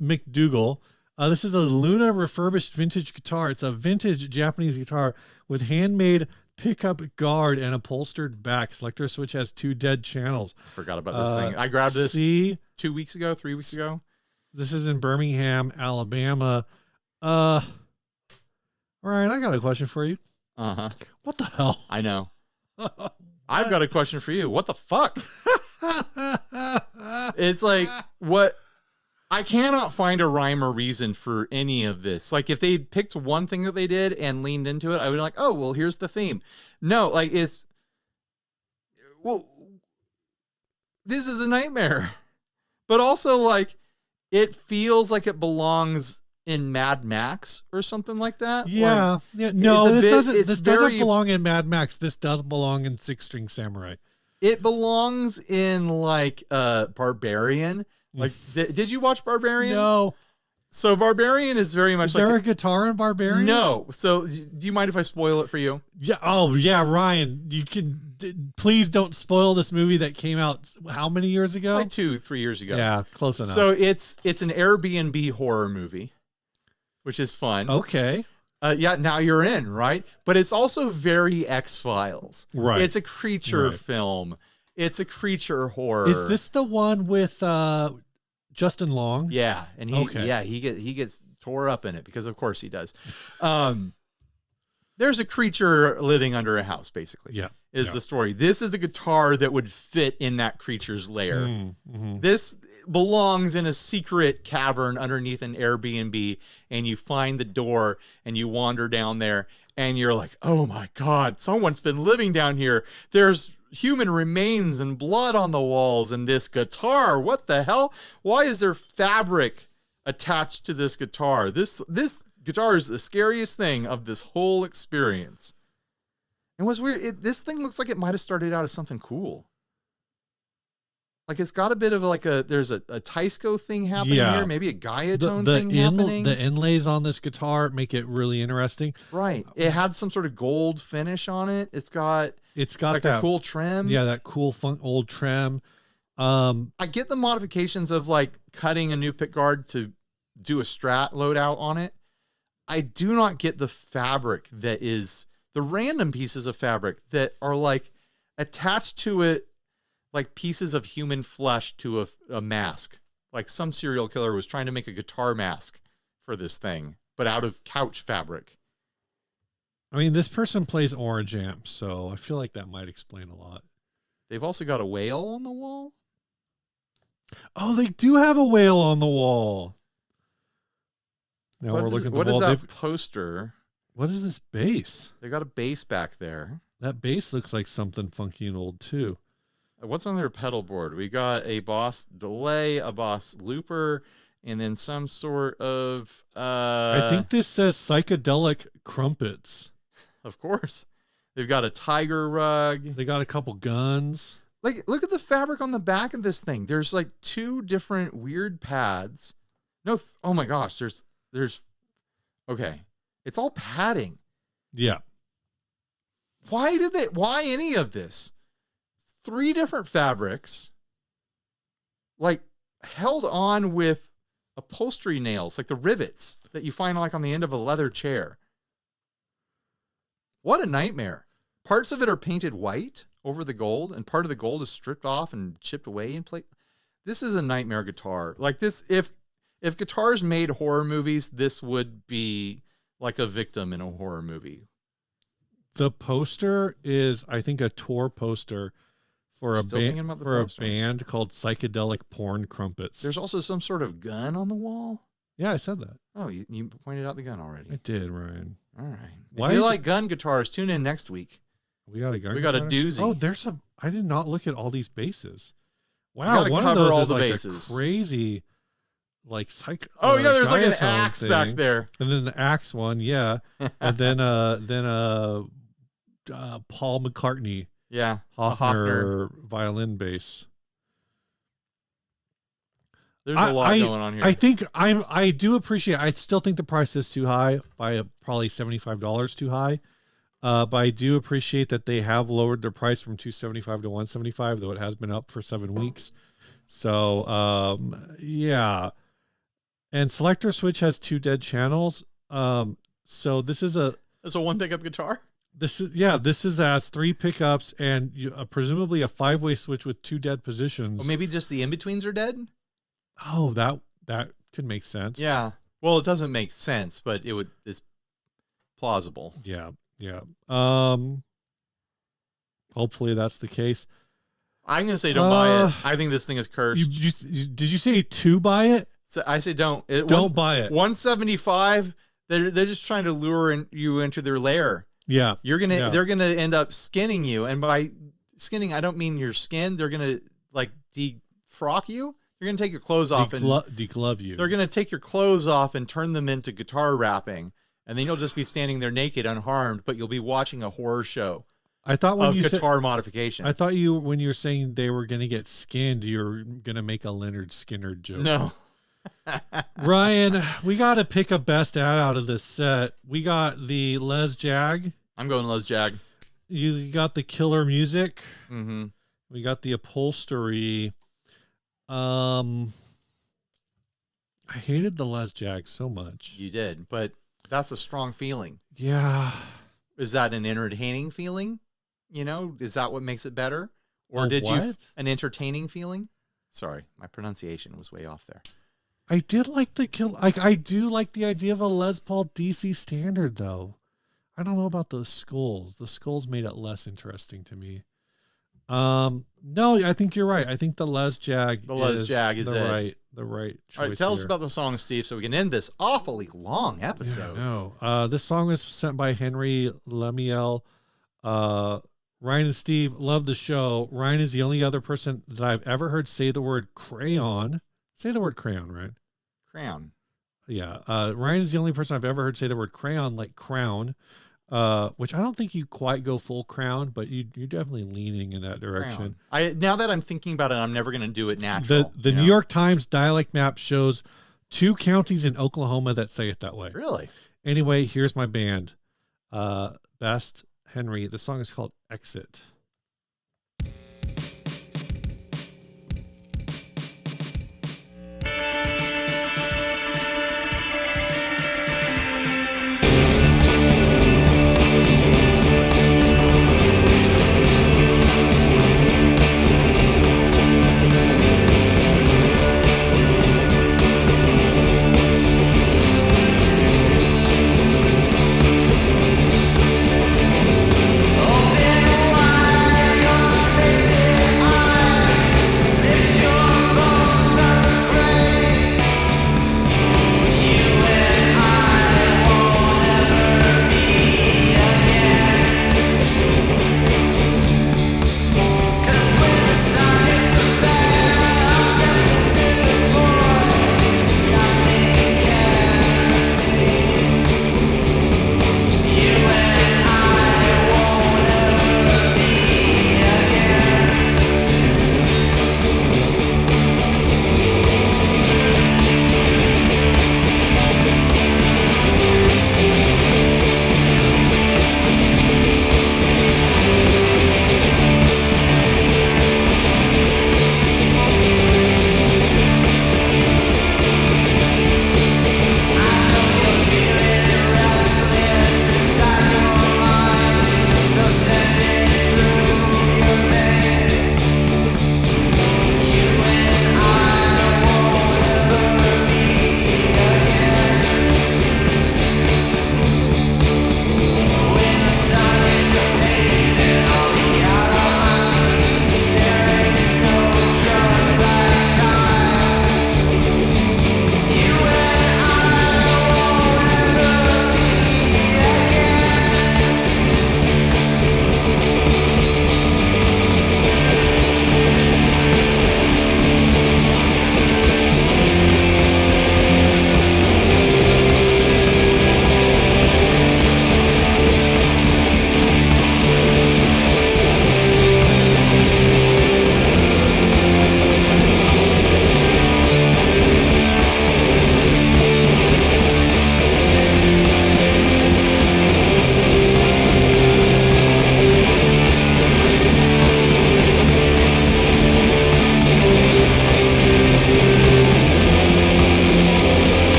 McDougall. This is a Luna refurbished vintage guitar. It's a vintage Japanese guitar with handmade pickup guard and upholstered back. Selector switch has 2 dead channels. I forgot about this thing. I grabbed this 3 weeks ago. This is in Birmingham, Alabama. Ryan, I got a question for you. What the hell? I know. I've got a question for you. What the fuck? It's like, what? I cannot find a rhyme or reason for any of this. Like, if they picked one thing that they did and leaned into it, I would be like, oh, well, here's the theme. No, like, this is a nightmare. But also, like, it feels like it belongs in Mad Max or something like that. Yeah. No, this doesn't belong in Mad Max. This does belong in Six String Samurai. It belongs in, like, Barbarian. Like, did you watch Barbarian? No. So Barbarian is very much. Is there a guitar in Barbarian? No. So do you mind if I spoil it for you? Yeah. Oh yeah, Ryan, you can please don't spoil this movie that came out how many years ago? Like 2-3 years ago. Yeah, close enough. So it's an Airbnb horror movie, which is fun. Okay. Yeah, now you're in, right? But it's also very X-Files. Right. It's a creature film. It's a creature horror. Is this the one with Justin Long? Yeah, and he gets tore up in it because of course he does. there's a creature living under a house, basically. Yeah. Is the story. This is a guitar that would fit in that creature's lair. Mm-hmm. This belongs in a secret cavern underneath an Airbnb, and you find the door and you wander down there and you're like, oh my God, someone's been living down here. There's human remains and blood on the walls and this guitar. What the hell? Why is there fabric attached to this guitar? This guitar is the scariest thing of this whole experience. And what's weird, this thing looks like it might have started out as something cool. Like it's got a bit of there's a Teisco thing happening here, maybe a Gaiatone thing happening. The inlays on this guitar make it really interesting. Right. It had some sort of gold finish on it. It's got like that a cool trim. Yeah, that cool old trim. I get the modifications of like cutting a new pickguard to do a Strat loadout on it. I do not get the fabric that is the random pieces of fabric that are like attached to it, like pieces of human flesh to a mask. Like some serial killer was trying to make a guitar mask for this thing, but out of couch fabric. I mean, this person plays orange amps, so I feel like that might explain a lot. They've also got a whale on the wall. Oh, they do have a whale on the wall. Now we're looking at the wall. What is that poster? What is this bass? They got a bass back there. That bass looks like something funky and old too. What's on their pedal board? We got a Boss delay, a Boss looper, and then some sort of I think this says psychedelic crumpets. Of course. They've got a tiger rug. They got a couple guns. Like, look at the fabric on the back of this thing. There's like two different weird pads. No, oh my gosh, there's okay. It's all padding. Yeah. Why any of this? 3 different fabrics, like held on with upholstery nails, like the rivets that you find like on the end of a leather chair. What a nightmare. Parts of it are painted white over the gold, and part of the gold is stripped off and chipped away in place. This is a nightmare guitar. Like this, if guitars made horror movies, this would be like a victim in a horror movie. The poster is, I think, a tour poster for a band called Psychedelic Porn Crumpets. There's also some sort of gun on the wall. Yeah, I said that. Oh, you pointed out the gun already. I did, Ryan. All right. If you like gun guitars, tune in next week. We got a gun. We got a doozy. Oh, I did not look at all these basses. Wow, one of those is like bases. A crazy, like psych. Oh yeah, there's like an axe back there, and then the axe one, yeah, and then Paul McCartney. Yeah, Hofner violin bass. There's a lot going on here. I think I do appreciate. I still think the price is too high, by probably $75 too high. But I do appreciate that they have lowered their price from $275 to $175, though it has been up for 7 weeks. So yeah, and Selector Switch has 2 dead channels. So this is a one pickup guitar. This is as 3 pickups and presumably a 5-way switch with 2 dead positions. Or maybe just the in-betweens are dead? Oh, that could make sense. Yeah. Well, it doesn't make sense, but it's plausible. Yeah. Yeah. Hopefully that's the case. I'm going to say don't buy it. I think this thing is cursed. Did you say to buy it? So I say don't. Don't buy it. $175. They're just trying to lure you into their lair. Yeah. They're gonna end up skinning you, and by skinning I don't mean your skin. They're gonna like defrock you. They're gonna take your clothes off and deglove you. They're gonna take your clothes off and turn them into guitar wrapping, and then you'll just be standing there naked, unharmed, but you'll be watching a horror show. I thought when you guitar said, modification. I thought when you were saying they were gonna get skinned, you were gonna make a Leonard Skinner joke. No. Ryan, we got to pick a best ad out of this set. We got the Les Jag. I'm going Les Jag. You got the Killer Music. Mm-hmm. We got the Upholstery. I hated the Les Jag so much. You did, but that's a strong feeling. Yeah. Is that an entertaining feeling? Is that what makes it better? Or did you an entertaining feeling? Sorry, my pronunciation was way off there. I did like I do like the idea of a Les Paul DC standard though. I don't know about those skulls. The skulls made it less interesting to me. No, I think you're right. I think the Les Jag. The Les Jag is the right choice. All right, tell us here. about the song, Steve, so we can end this awfully long episode. No, this song was sent by Henry Lamiell. Ryan and Steve love the show. Ryan is the only other person that I've ever heard say the word crayon. Say the word crayon, right? Crayon. Yeah. Ryan is the only person I've ever heard say the word crayon like crown, which I don't think you quite go full crown, but you're definitely leaning in that direction. Now that I'm thinking about it, I'm never going to do it natural. The New York Times dialect map shows 2 counties in Oklahoma that say it that way. Really? Anyway, here's my band. Best Henry. The song is called Exit.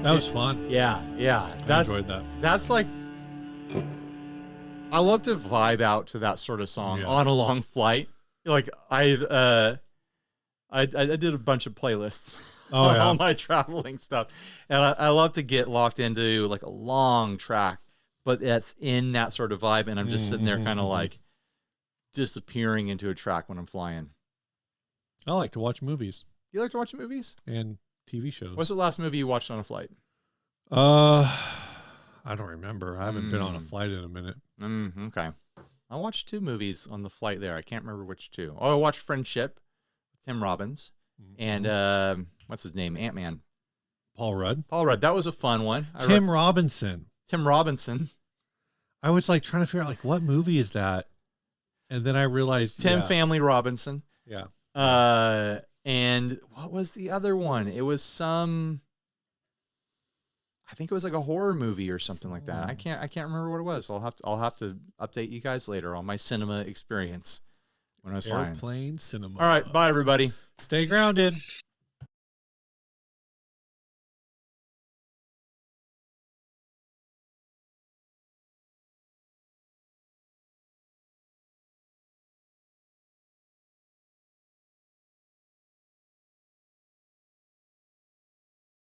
That was fun. Yeah. I enjoyed that. That's like, I love to vibe out to that sort of song on a long flight. Like I did a bunch of playlists Oh, yeah. all my traveling stuff. And I love to get locked into like a long track, but that's in that sort of vibe. And I'm just sitting there kind of like disappearing into a track when I'm flying. I like to watch movies You like to watch movies? and TV shows. What's the last movie you watched on a flight? I don't remember. I haven't been on a flight in a minute. Okay. I watched 2 movies on the flight there. I can't remember which 2. Oh, I watched Friendship with Tim Robbins and what's his name? Ant-Man. Paul Rudd. Paul Rudd. That was a fun one. Tim Robinson. Tim Robinson. I was like trying to figure out like what movie is that, and then I realized Tim Family Robinson. Yeah. And what was the other one? It was I think it was like a horror movie or something like that. I can't remember what it was. I'll have to update you guys later on my cinema experience when I was flying. Airplane cinema. All right, bye everybody. Stay grounded.